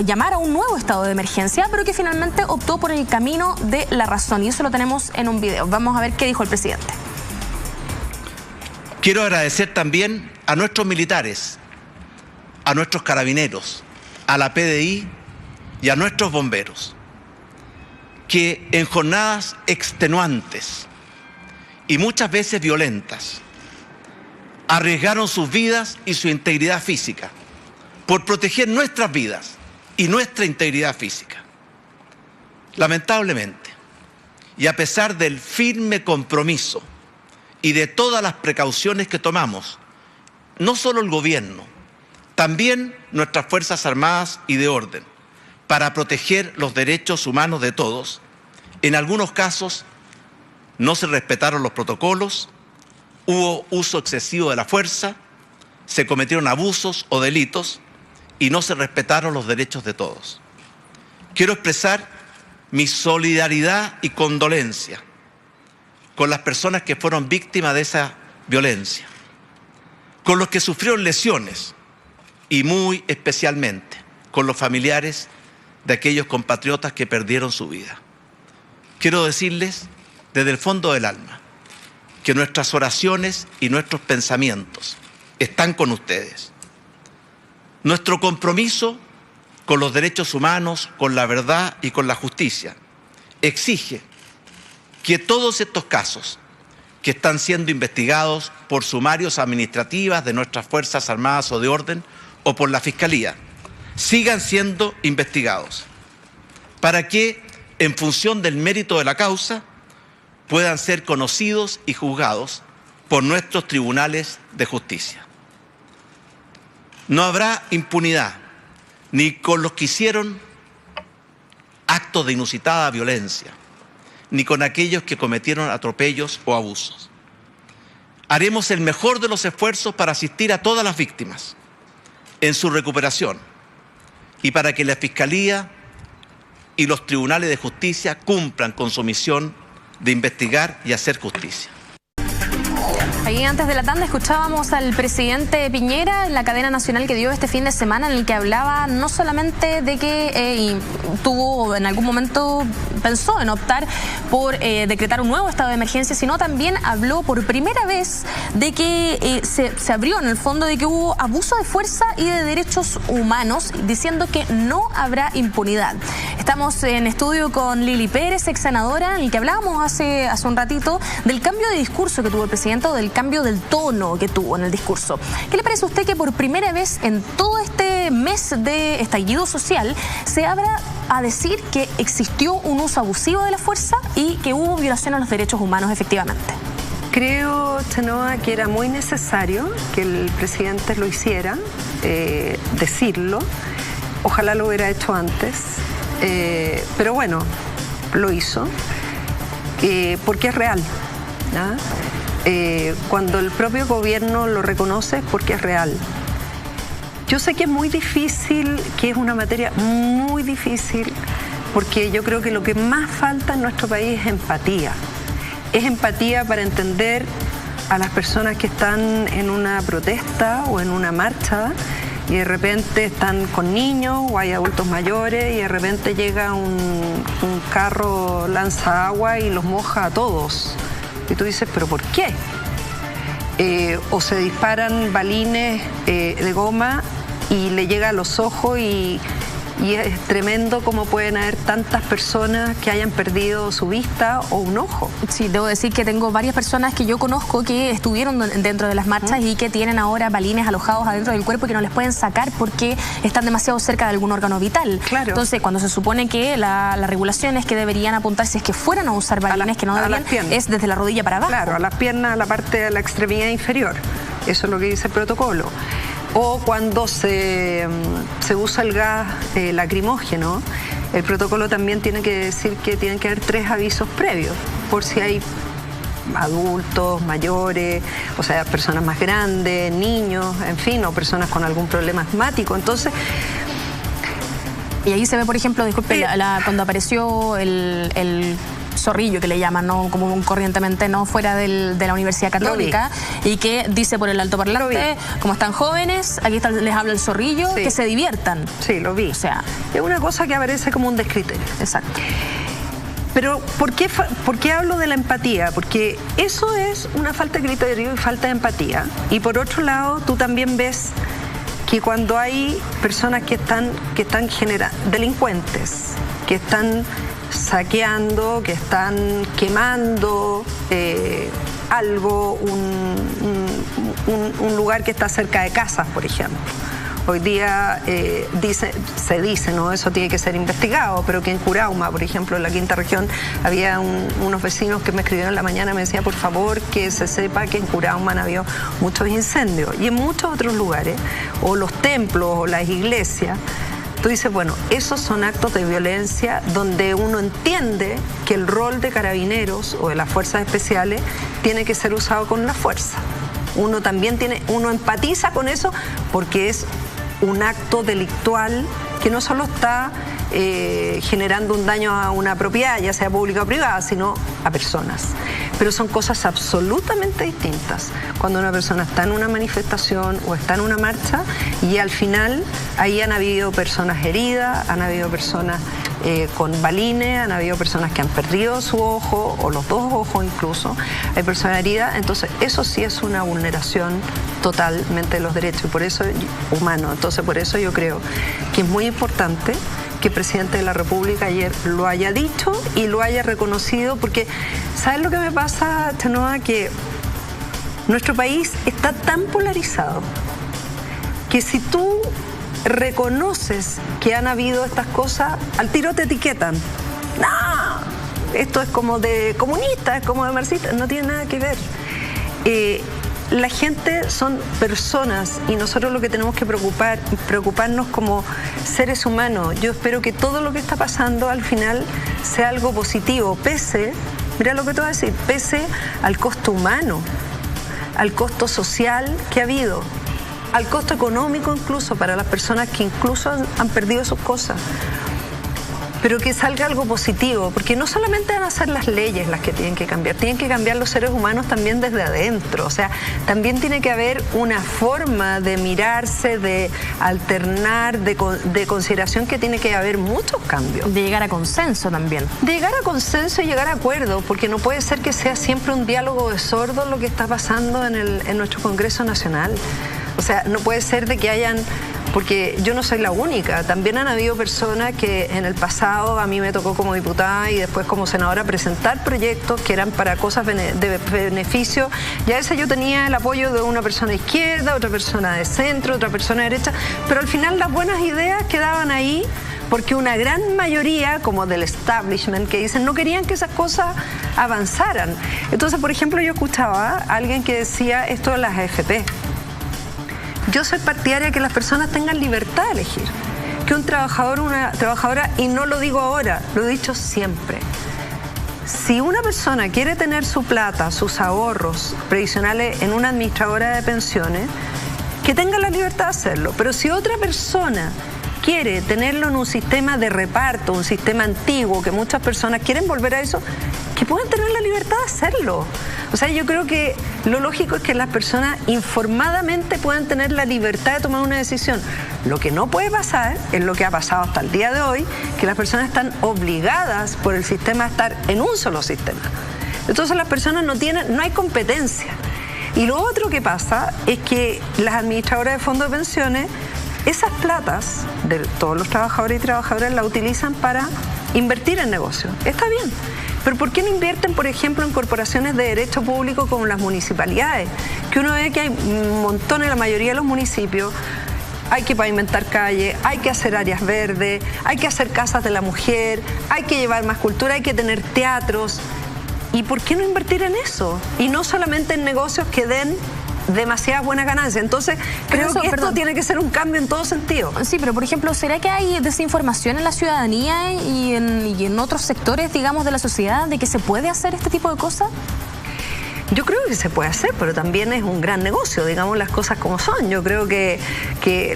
llamar a un nuevo estado de emergencia, pero que finalmente optó por el camino de la razón, y eso lo tenemos en un video. Vamos a ver qué dijo el presidente. Quiero agradecer también a nuestros militares, a nuestros carabineros, a la PDI y a nuestros bomberos, que en jornadas extenuantes y muchas veces violentas arriesgaron sus vidas y su integridad física por proteger nuestras vidas y nuestra integridad física. Lamentablemente, y a pesar del firme compromiso y de todas las precauciones que tomamos, no solo el gobierno, también nuestras Fuerzas Armadas y de orden, para proteger los derechos humanos de todos, en algunos casos no se respetaron los protocolos, hubo uso excesivo de la fuerza, se cometieron abusos o delitos y no se respetaron los derechos de todos. Quiero expresar mi solidaridad y condolencia con las personas que fueron víctimas de esa violencia, con los que sufrieron lesiones y muy especialmente con los familiares de aquellos compatriotas que perdieron su vida. Quiero decirles desde el fondo del alma que nuestras oraciones y nuestros pensamientos están con ustedes. Nuestro compromiso con los derechos humanos, con la verdad y con la justicia exige que todos estos casos que están siendo investigados por sumarios administrativas de nuestras Fuerzas Armadas o de orden o por la Fiscalía sigan siendo investigados para que, en función del mérito de la causa, puedan ser conocidos y juzgados por nuestros tribunales de justicia. No habrá impunidad ni con los que hicieron actos de inusitada violencia, ni con aquellos que cometieron atropellos o abusos. Haremos el mejor de los esfuerzos para asistir a todas las víctimas en su recuperación y para que la Fiscalía y los tribunales de justicia cumplan con su misión de investigar y hacer justicia. Ahí antes de la tanda escuchábamos al presidente Piñera en la cadena nacional que dio este fin de semana, en el que hablaba no solamente de que en algún momento pensó en optar por decretar un nuevo estado de emergencia, sino también habló por primera vez de que se abrió en el fondo de que hubo abuso de fuerza y de derechos humanos, diciendo que no habrá impunidad. Estamos en estudio con Lili Pérez, ex senadora, en el que hablábamos hace un ratito del cambio de discurso que tuvo el presidente, o del cambio del tono que tuvo en el discurso. ¿Qué le parece a usted que por primera vez en todo este mes de estallido social se abra a decir que existió un uso abusivo de la fuerza y que hubo violación a los derechos humanos efectivamente? Creo, Chenoa, que era muy necesario que el presidente lo hiciera, decirlo. Ojalá lo hubiera hecho antes, pero bueno, lo hizo, porque es real, ¿no? Cuando el propio gobierno lo reconoce es porque es real. Yo sé que es muy difícil, que es una materia muy difícil porque yo creo que lo que más falta en nuestro país es empatía. Es empatía para entender a las personas que están en una protesta o en una marcha y de repente están con niños o hay adultos mayores y de repente llega un carro, lanza agua y los moja a todos. Y tú dices, ¿pero por qué? O se disparan balines de goma y le llega a los ojos y es tremendo cómo pueden haber tantas personas que hayan perdido su vista o un ojo. Sí, debo decir que tengo varias personas que yo conozco que estuvieron dentro de las marchas y que tienen ahora balines alojados adentro del cuerpo y que no les pueden sacar porque están demasiado cerca de algún órgano vital. Claro. Entonces, cuando se supone que la regulación es que deberían apuntar, si es que fueran a usar balines, que no deberían, es desde la rodilla para abajo. Claro, a las piernas, a la parte de la extremidad inferior. Eso es lo que dice el protocolo. O cuando se usa el gas lacrimógeno, el protocolo también tiene que decir que tienen que haber 3 avisos previos, por si hay adultos, mayores, o sea, personas más grandes, niños, en fin, o personas con algún problema asmático. Entonces... Y ahí se ve, por ejemplo, disculpe, cuando apareció el zorrillo que le llaman, ¿no? Como corrientemente, no fuera de la Universidad Católica, y que dice por el altoparlante, como están jóvenes, aquí les habla el zorrillo, sí, que se diviertan. Sí, lo vi. O sea, es una cosa que aparece como un descriterio. Exacto. Pero ¿por qué hablo de la empatía? Porque eso es una falta de criterio y falta de empatía. Y por otro lado, tú también ves que cuando hay personas que están delincuentes, que están saqueando, que están quemando algo, un lugar que está cerca de casas, por ejemplo. Hoy día se dice, ¿no? Eso tiene que ser investigado, pero que en Curauma, por ejemplo, en la quinta región, había unos vecinos que me escribieron en la mañana, me decían, por favor, que se sepa que en Curauma han habido muchos incendios. Y en muchos otros lugares, o los templos, o las iglesias, tú dices, bueno, esos son actos de violencia donde uno entiende que el rol de carabineros o de las fuerzas especiales tiene que ser usado con la fuerza. Uno empatiza con eso porque es un acto delictual que no solo está generando un daño a una propiedad, ya sea pública o privada, sino a personas. Pero son cosas absolutamente distintas. Cuando una persona está en una manifestación o está en una marcha y al final ahí han habido personas heridas, han habido personas con balines, han habido personas que han perdido su ojo o los 2 ojos incluso, hay personas heridas, entonces eso sí es una vulneración totalmente de los derechos y por eso humano. Entonces por eso yo creo que es muy importante que el presidente de la República ayer lo haya dicho y lo haya reconocido, porque ¿sabes lo que me pasa, Chanoa? Que nuestro país está tan polarizado que si tú reconoces que han habido estas cosas, al tiro te etiquetan. No, esto es como de comunista, es como de marxista, no tiene nada que ver. La gente son personas y nosotros lo que tenemos que preocuparnos como seres humanos. Yo espero que todo lo que está pasando al final sea algo positivo, mira lo que te voy a decir, pese al costo humano, al costo social que ha habido, al costo económico incluso para las personas que incluso han perdido sus cosas. Pero que salga algo positivo, porque no solamente van a ser las leyes las que tienen que cambiar los seres humanos también desde adentro. O sea, también tiene que haber una forma de mirarse, de alternar, de consideración, que tiene que haber muchos cambios. De llegar a consenso también. De llegar a consenso y llegar a acuerdo, porque no puede ser que sea siempre un diálogo de sordos lo que está pasando en nuestro Congreso Nacional. O sea, no puede ser de que hayan... Porque yo no soy la única, también han habido personas que en el pasado a mí me tocó como diputada y después como senadora presentar proyectos que eran para cosas de beneficio, y a veces yo tenía el apoyo de una persona de izquierda, otra persona de centro, otra persona de derecha, pero al final las buenas ideas quedaban ahí porque una gran mayoría, como del establishment, que dicen no querían que esas cosas avanzaran. Entonces, por ejemplo, yo escuchaba a alguien que decía esto de las AFP. Yo soy partidaria de que las personas tengan libertad de elegir. Que un trabajador o una trabajadora, y no lo digo ahora, lo he dicho siempre, si una persona quiere tener su plata, sus ahorros previsionales en una administradora de pensiones, que tenga la libertad de hacerlo. Pero si otra persona quiere tenerlo en un sistema de reparto, un sistema antiguo, que muchas personas quieren volver a eso, que puedan tener la libertad de hacerlo. O sea, yo creo que lo lógico es que las personas informadamente puedan tener la libertad de tomar una decisión. Lo que no puede pasar es lo que ha pasado hasta el día de hoy, que las personas están obligadas por el sistema a estar en un solo sistema. Entonces las personas no hay competencia. Y lo otro que pasa es que las administradoras de fondos de pensiones, esas platas de todos los trabajadores y trabajadoras la utilizan para invertir en negocios. Está bien. Pero ¿por qué no invierten, por ejemplo, en corporaciones de derecho público como las municipalidades? Que uno ve que hay un montón en la mayoría de los municipios. Hay que pavimentar calles, hay que hacer áreas verdes, hay que hacer casas de la mujer, hay que llevar más cultura, hay que tener teatros. ¿Y por qué no invertir en eso? Y no solamente en negocios que den demasiadas buenas ganancias. Entonces, creo que esto tiene que ser un cambio en todo sentido. Sí, pero por ejemplo, ¿será que hay desinformación en la ciudadanía y en otros sectores, digamos, de la sociedad de que se puede hacer este tipo de cosas? Yo creo que se puede hacer, pero también es un gran negocio, digamos las cosas como son. Yo creo que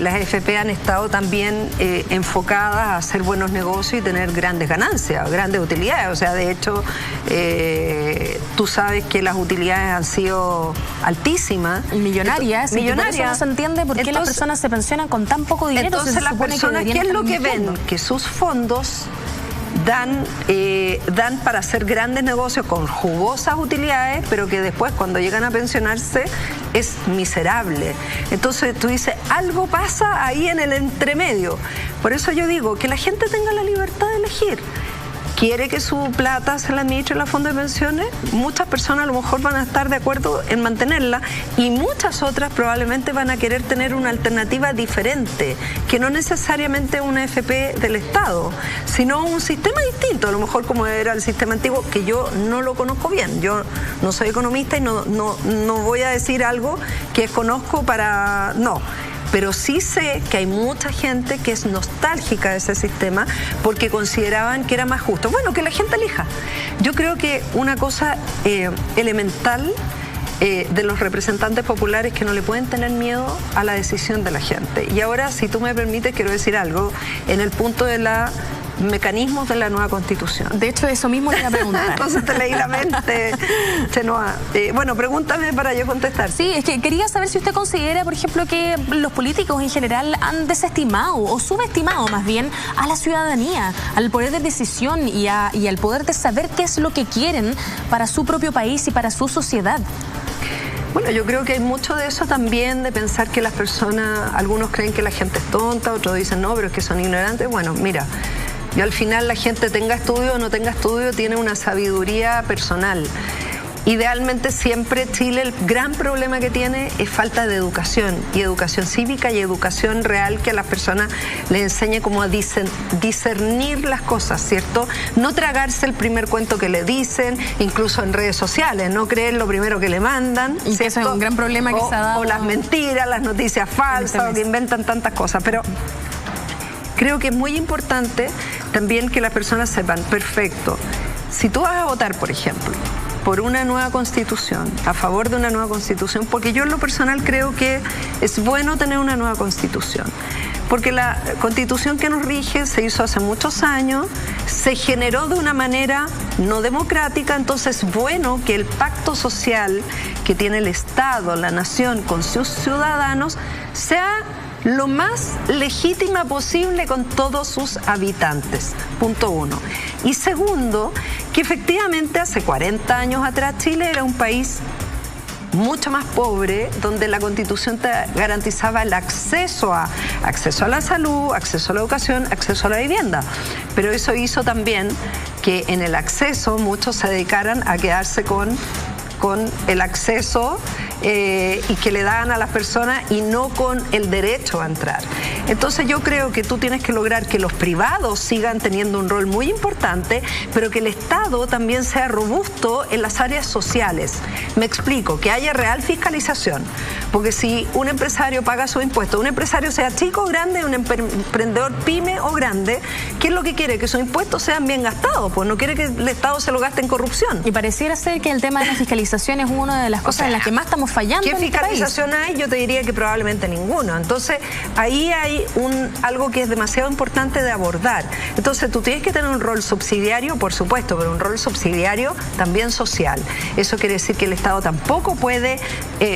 las AFP han estado también enfocadas a hacer buenos negocios y tener grandes ganancias, grandes utilidades. O sea, de hecho, tú sabes que las utilidades han sido altísimas. Millonarias. Millonarias. Por eso no se entiende por qué las personas se pensionan con tan poco dinero. Entonces las personas, ¿qué es lo que ven? Que sus fondos dan para hacer grandes negocios con jugosas utilidades, pero que después cuando llegan a pensionarse es miserable. Entonces tú dices, algo pasa ahí en el entremedio. Por eso yo digo, que la gente tenga la libertad de elegir. ¿Quiere que su plata se la administre en la fondos de pensiones? Muchas personas a lo mejor van a estar de acuerdo en mantenerla y muchas otras probablemente van a querer tener una alternativa diferente, que no necesariamente una AFP del Estado, sino un sistema distinto, a lo mejor como era el sistema antiguo, que yo no lo conozco bien. Yo no soy economista y no voy a decir algo que conozco para... No. Pero sí sé que hay mucha gente que es nostálgica de ese sistema porque consideraban que era más justo. Bueno, que la gente elija. Yo creo que una cosa elemental de los representantes populares que no le pueden tener miedo a la decisión de la gente. Y ahora, si tú me permites, quiero decir algo en el punto de los mecanismos de la nueva Constitución. De hecho, eso mismo le iba a preguntar. Entonces te leí la mente, Chenoa. Bueno, pregúntame para yo contestar. Sí, es que quería saber si usted considera, por ejemplo, que los políticos en general han desestimado o subestimado más bien a la ciudadanía, al poder de decisión y al poder de saber qué es lo que quieren para su propio país y para su sociedad. Bueno, yo creo que hay mucho de eso también, de pensar que las personas, algunos creen que la gente es tonta, otros dicen no, pero es que son ignorantes. Bueno, mira, y al final la gente tenga estudio o no tenga estudio, tiene una sabiduría personal. Idealmente siempre Chile, el gran problema que tiene es falta de educación, y educación cívica y educación real, que a las personas les enseñe cómo a discernir las cosas, ¿cierto? No tragarse el primer cuento que le dicen, incluso en redes sociales, no creer lo primero que le mandan. Y que eso es un gran problema que se ha dado. O las mentiras, las noticias falsas, o que inventan tantas cosas, pero... Creo que es muy importante también que las personas sepan, perfecto, si tú vas a votar, por ejemplo, por una nueva constitución, a favor de una nueva constitución, porque yo en lo personal creo que es bueno tener una nueva constitución, porque la constitución que nos rige se hizo hace muchos años, se generó de una manera no democrática, entonces es bueno que el pacto social que tiene el Estado, la nación con sus ciudadanos, sea lo más legítima posible con todos sus habitantes, punto uno. Y segundo, que efectivamente hace 40 años atrás Chile era un país mucho más pobre, donde la Constitución te garantizaba el acceso a la salud, acceso a la educación, acceso a la vivienda. Pero eso hizo también que en el acceso muchos se dedicaran a quedarse con el acceso y que le dan a las personas y no con el derecho a entrar. Entonces yo creo que tú tienes que lograr que los privados sigan teniendo un rol muy importante, pero que el Estado también sea robusto en las áreas sociales. Me explico, que haya real fiscalización, porque si un empresario paga su impuesto, un empresario sea chico o grande, un emprendedor pyme o grande, ¿qué es lo que quiere? Que sus impuestos sean bien gastados, pues no quiere que el Estado se lo gaste en corrupción. Y pareciera ser que el tema de la fiscalización es una de las cosas en las que más estamos estamos fallando ¿Qué en este país? fiscalización hay? Yo te diría que probablemente ninguno. Entonces, ahí hay algo que es demasiado importante de abordar. Entonces, tú tienes que tener un rol subsidiario, por supuesto, pero un rol subsidiario también social. Eso quiere decir que el Estado tampoco puede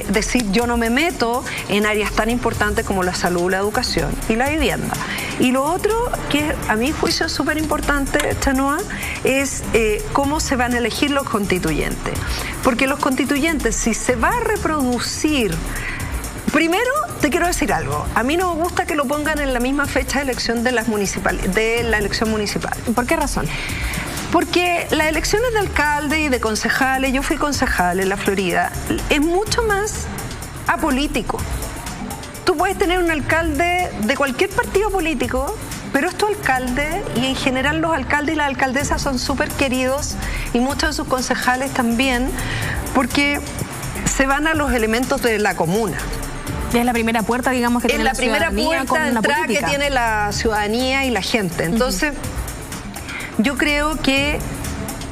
decir yo no me meto en áreas tan importantes como la salud, la educación y la vivienda. Y lo otro, que a mi juicio es súper importante, Chanoa, es cómo se van a elegir los constituyentes. Porque los constituyentes, si se va a reproducir... Primero, te quiero decir algo. A mí no me gusta que lo pongan en la misma fecha de elección de la elección municipal. ¿Por qué razón? Porque las elecciones de alcalde y de concejales, yo fui concejal en la Florida, es mucho más apolítico. Tú puedes tener un alcalde de cualquier partido político, pero es tu alcalde, y en general los alcaldes y las alcaldesas son súper queridos, y muchos de sus concejales también, porque se van a los elementos de la comuna. Es la primera puerta, digamos, que tiene la ciudadanía. Es la primera puerta de entrada que tiene la ciudadanía y la gente. Entonces, yo creo que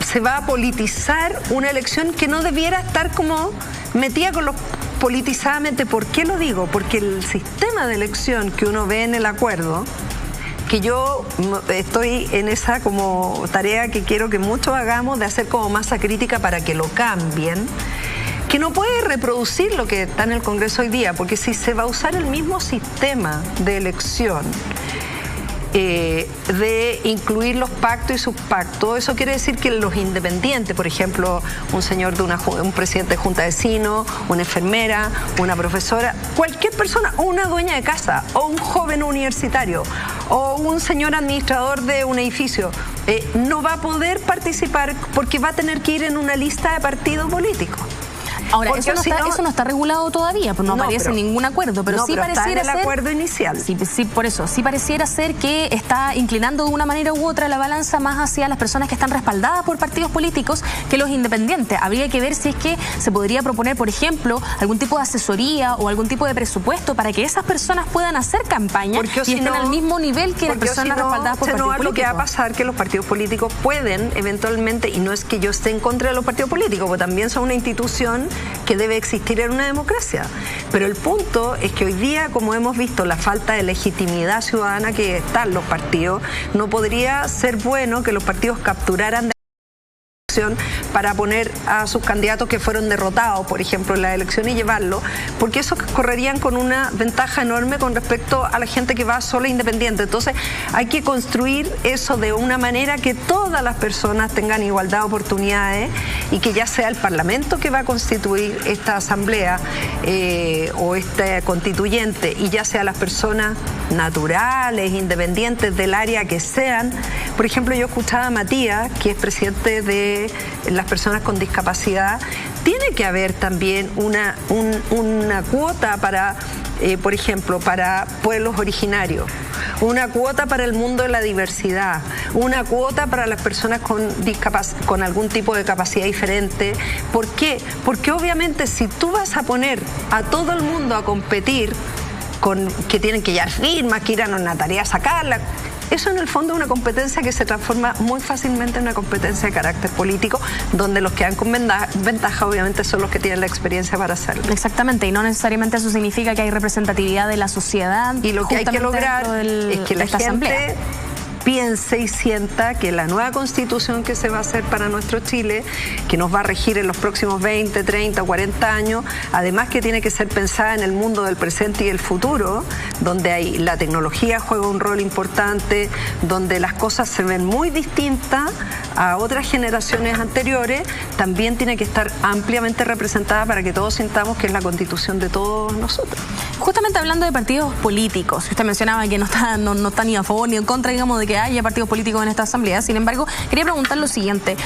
se va a politizar una elección que no debiera estar como metida con los politizadamente. ¿Por qué lo digo? Porque el sistema de elección que uno ve en el acuerdo, que yo estoy en esa como tarea que quiero que muchos hagamos, de hacer como masa crítica para que lo cambien, que no puede reproducir lo que está en el Congreso hoy día, porque si se va a usar el mismo sistema de elección, de incluir los pactos y subpactos, eso quiere decir que los independientes, por ejemplo, un señor de un presidente de junta de vecinos, una enfermera, una profesora, cualquier persona, o una dueña de casa, o un joven universitario, o un señor administrador de un edificio, no va a poder participar porque va a tener que ir en una lista de partido político. Ahora, eso no está regulado todavía, pues no aparece en ningún acuerdo, pero sí pareciera ser el acuerdo inicial. Sí, por eso, sí pareciera ser que está inclinando de una manera u otra la balanza más hacia las personas que están respaldadas por partidos políticos que los independientes. Habría que ver si es que se podría proponer, por ejemplo, algún tipo de asesoría o algún tipo de presupuesto para que esas personas puedan hacer campaña y estén al mismo nivel que las personas respaldadas por partidos políticos. Lo que va a pasar que los partidos políticos pueden eventualmente, y no es que yo esté en contra de los partidos políticos, porque también son una institución que debe existir en una democracia. Pero el punto es que hoy día, como hemos visto, la falta de legitimidad ciudadana que está en los partidos, no podría ser bueno que los partidos capturaran para poner a sus candidatos que fueron derrotados, por ejemplo, en la elección, y llevarlo, porque esos correrían con una ventaja enorme con respecto a la gente que va sola independiente. Entonces hay que construir eso de una manera que todas las personas tengan igualdad de oportunidades, y que ya sea el Parlamento que va a constituir esta asamblea o este constituyente, y ya sea las personas naturales, independientes del área que sean. Por ejemplo, yo escuchaba a Matías, que es presidente de las personas con discapacidad. Tiene que haber también una cuota para, por ejemplo, para pueblos originarios, una cuota para el mundo de la diversidad, una cuota para las personas con algún tipo de capacidad diferente. ¿Por qué? Porque obviamente si tú vas a poner a todo el mundo a competir con que tienen que llevar firmas, que ir a una tarea a sacarla, eso en el fondo es una competencia que se transforma muy fácilmente en una competencia de carácter político, donde los que dan con ventaja obviamente son los que tienen la experiencia para hacerlo. Exactamente, y no necesariamente eso significa que hay representatividad de la sociedad. Y lo que hay que lograr es que la gente piense y sienta que la nueva constitución que se va a hacer para nuestro Chile, que nos va a regir en los próximos 20, 30 o 40 años, además que tiene que ser pensada en el mundo del presente y el futuro, donde la tecnología juega un rol importante, donde las cosas se ven muy distintas a otras generaciones anteriores, también tiene que estar ampliamente representada para que todos sintamos que es la constitución de todos nosotros. Justamente hablando de partidos políticos, usted mencionaba que no está ni a favor ni en contra, digamos, de que haya partidos políticos en esta asamblea. Sin embargo, quería preguntar lo siguiente.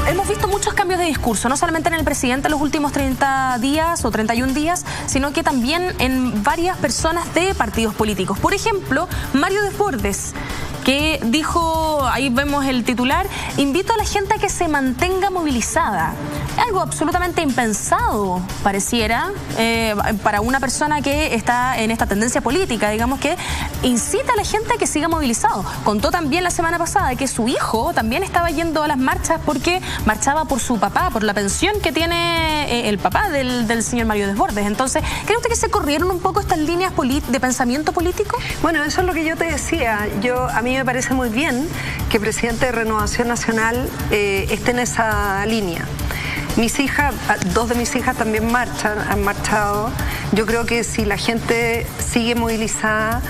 Hemos visto muchos cambios de discurso, no solamente en el presidente en los últimos 30 días o 31 días, sino que también en varias personas de partidos políticos. Por ejemplo, Mario Desbordes, que dijo, ahí vemos el titular, invito a la gente a que se mantenga movilizada. Es algo absolutamente impensado, pareciera, para una persona que está en esta tendencia política, digamos, que incita a la gente a que siga movilizado. Contó también la semana pasada que su hijo también estaba yendo a las marchas porque marchaba por su papá, por la pensión que tiene el papá del señor Mario Desbordes. Entonces, ¿cree usted que se corrieron un poco estas líneas de pensamiento político? Bueno, eso es lo que yo te decía. A mí me parece muy bien que el presidente de Renovación Nacional esté en esa línea. Mis hijas, dos de mis hijas también han marchado. Yo creo que si la gente sigue movilizada,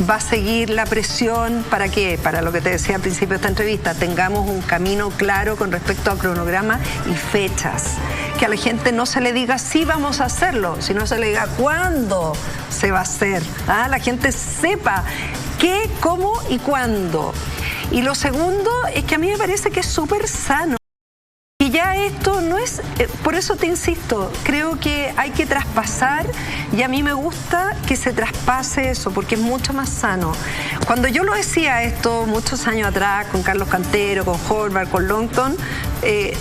va a seguir la presión. ¿Para qué? Para lo que te decía al principio de esta entrevista, tengamos un camino claro con respecto a cronograma y fechas. Que a la gente no se le diga sí vamos a hacerlo, sino se le diga cuándo se va a hacer. La gente sepa qué, cómo y cuándo. Y lo segundo es que a mí me parece que es súper sano. Y ya esto no es, por eso te insisto, creo que hay que traspasar y a mí me gusta que se traspase eso porque es mucho más sano. Cuando yo lo decía esto muchos años atrás con Carlos Cantero, con Horvath, con Longton,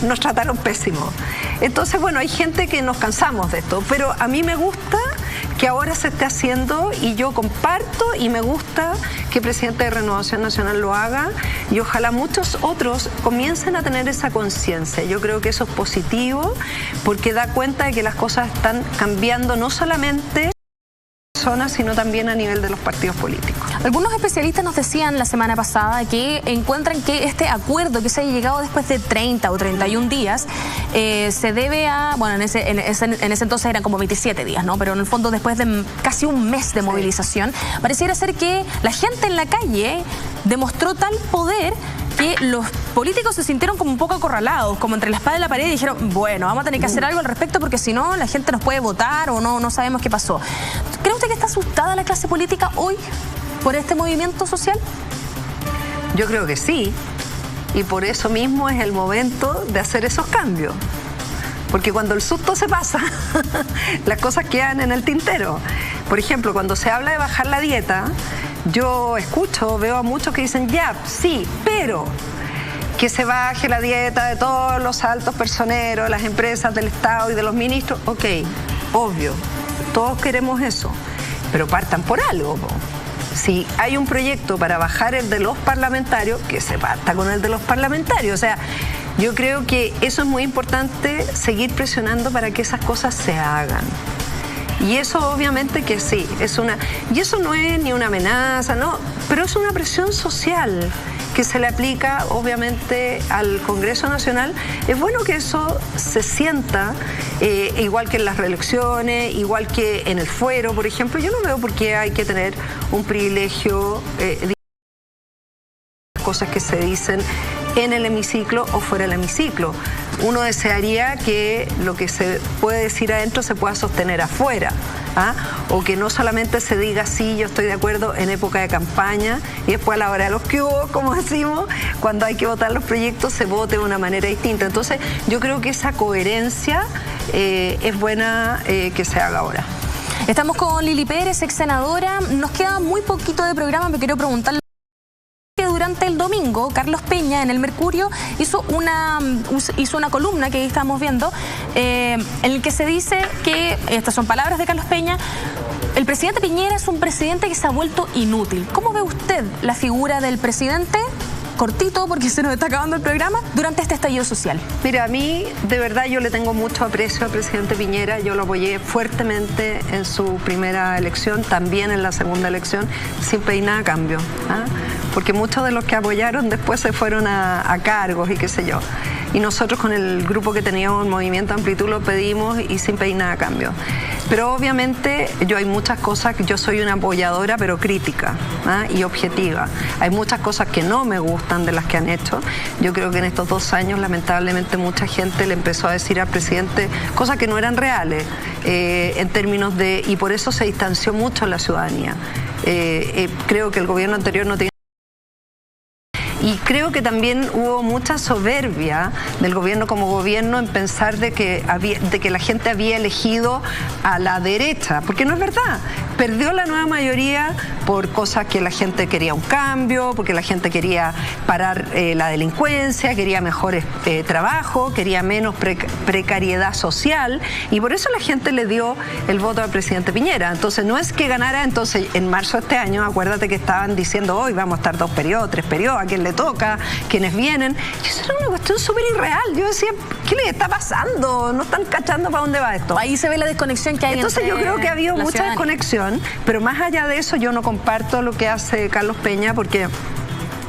nos trataron pésimo. Entonces, bueno, hay gente que nos cansamos de esto, pero a mí me gusta que ahora se esté haciendo y yo comparto y me gusta que el presidente de Renovación Nacional lo haga y ojalá muchos otros comiencen a tener esa conciencia. Yo creo que eso es positivo porque da cuenta de que las cosas están cambiando no solamente personas, sino también a nivel de los partidos políticos. Algunos especialistas nos decían la semana pasada que encuentran que este acuerdo que se haya llegado después de 30 o 31 días se debe a, bueno, en ese entonces eran como 27 días, ¿no? Pero en el fondo después de casi un mes de movilización, pareciera ser que la gente en la calle demostró tal poder que los políticos se sintieron como un poco acorralados, como entre la espada y la pared y dijeron, bueno, vamos a tener que hacer algo al respecto porque si no la gente nos puede votar o no sabemos qué pasó. ¿Cree usted que está asustada la clase política hoy por este movimiento social? Yo creo que sí, y por eso mismo es el momento de hacer esos cambios. Porque cuando el susto se pasa, las cosas quedan en el tintero. Por ejemplo, cuando se habla de bajar la dieta, yo veo a muchos que dicen, ya, sí, pero que se baje la dieta de todos los altos personeros, de las empresas, del Estado y de los ministros. Ok, obvio, todos queremos eso, pero partan por algo, ¿no? Si hay un proyecto para bajar el de los parlamentarios, que se parta con el de los parlamentarios. O sea, yo creo que eso es muy importante, seguir presionando para que esas cosas se hagan. Y eso obviamente que sí, y eso no es ni una amenaza, no, pero es una presión social que se le aplica obviamente al Congreso Nacional. Es bueno que eso se sienta, igual que en las reelecciones, igual que en el fuero, por ejemplo. Yo no veo por qué hay que tener un privilegio de cosas que se dicen en el hemiciclo o fuera del hemiciclo. Uno desearía que lo que se puede decir adentro se pueda sostener afuera, o que no solamente se diga sí, yo estoy de acuerdo en época de campaña y después a la hora de los que hubo, como decimos, cuando hay que votar los proyectos se vote de una manera distinta. Entonces yo creo que esa coherencia es buena que se haga ahora. Estamos con Lili Pérez, ex senadora. Nos queda muy poquito de programa, me quiero preguntarle. Durante el domingo, Carlos Peña en El Mercurio hizo una columna que ahí estamos viendo, en el que se dice que, estas son palabras de Carlos Peña, el presidente Piñera es un presidente que se ha vuelto inútil. ¿Cómo ve usted la figura del presidente? Cortito, porque se nos está acabando el programa, durante este estallido social. Mira, a mí, de verdad, yo le tengo mucho aprecio al presidente Piñera. Yo lo apoyé fuertemente en su primera elección, también en la segunda elección, sin pedir nada a cambio. Porque muchos de los que apoyaron después se fueron a cargos y qué sé yo. Y nosotros con el grupo que teníamos, el Movimiento Amplitud, lo pedimos y sin pedir nada a cambio. Pero obviamente hay muchas cosas que yo soy una apoyadora, pero crítica y objetiva. Hay muchas cosas que no me gustan de las que han hecho. Yo creo que en estos 2 años, lamentablemente, mucha gente le empezó a decir al presidente cosas que no eran reales, en términos de... Y por eso se distanció mucho la ciudadanía. Creo que el gobierno anterior no tenía... Y creo que también hubo mucha soberbia del gobierno como gobierno en pensar de que la gente había elegido a la derecha, porque no es verdad. perdió la nueva mayoría por cosas que la gente quería un cambio, porque la gente quería parar la delincuencia, quería mejores trabajo, quería menos precariedad social, y por eso la gente le dio el voto al presidente Piñera. Entonces no es que ganara, entonces en marzo de este año, acuérdate que estaban diciendo hoy vamos a estar 2 periodos, 3 periodos, a quién le toca, quiénes vienen. Y eso era una cuestión súper irreal. Yo decía, ¿qué les está pasando? No están cachando para dónde va esto. Ahí se ve la desconexión que hay. Entonces yo creo que ha habido mucha desconexión, pero más allá de eso yo no comparto lo que hace Carlos Peña, porque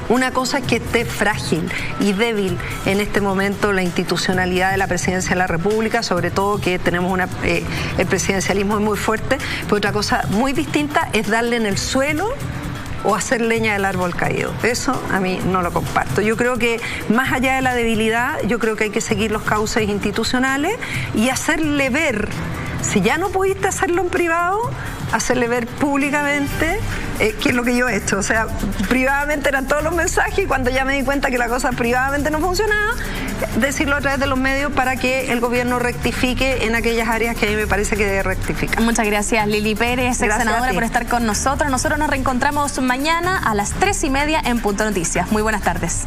una cosa es que esté frágil y débil en este momento la institucionalidad de la presidencia de la República, sobre todo que tenemos el presidencialismo es muy fuerte, pero otra cosa muy distinta es darle en el suelo o hacer leña del árbol caído. Eso a mí no lo comparto. Yo creo que más allá de la debilidad, yo creo que hay que seguir los cauces institucionales y hacerle ver, si ya no pudiste hacerlo en privado, hacerle ver públicamente qué es lo que yo he hecho. O sea, privadamente eran todos los mensajes y cuando ya me di cuenta que la cosa privadamente no funcionaba, decirlo a través de los medios para que el gobierno rectifique en aquellas áreas que a mí me parece que debe rectificar. Muchas gracias, Lili Pérez, ex senadora, por estar con nosotros. Nosotros nos reencontramos mañana a las 3:30 en Punto Noticias. Muy buenas tardes.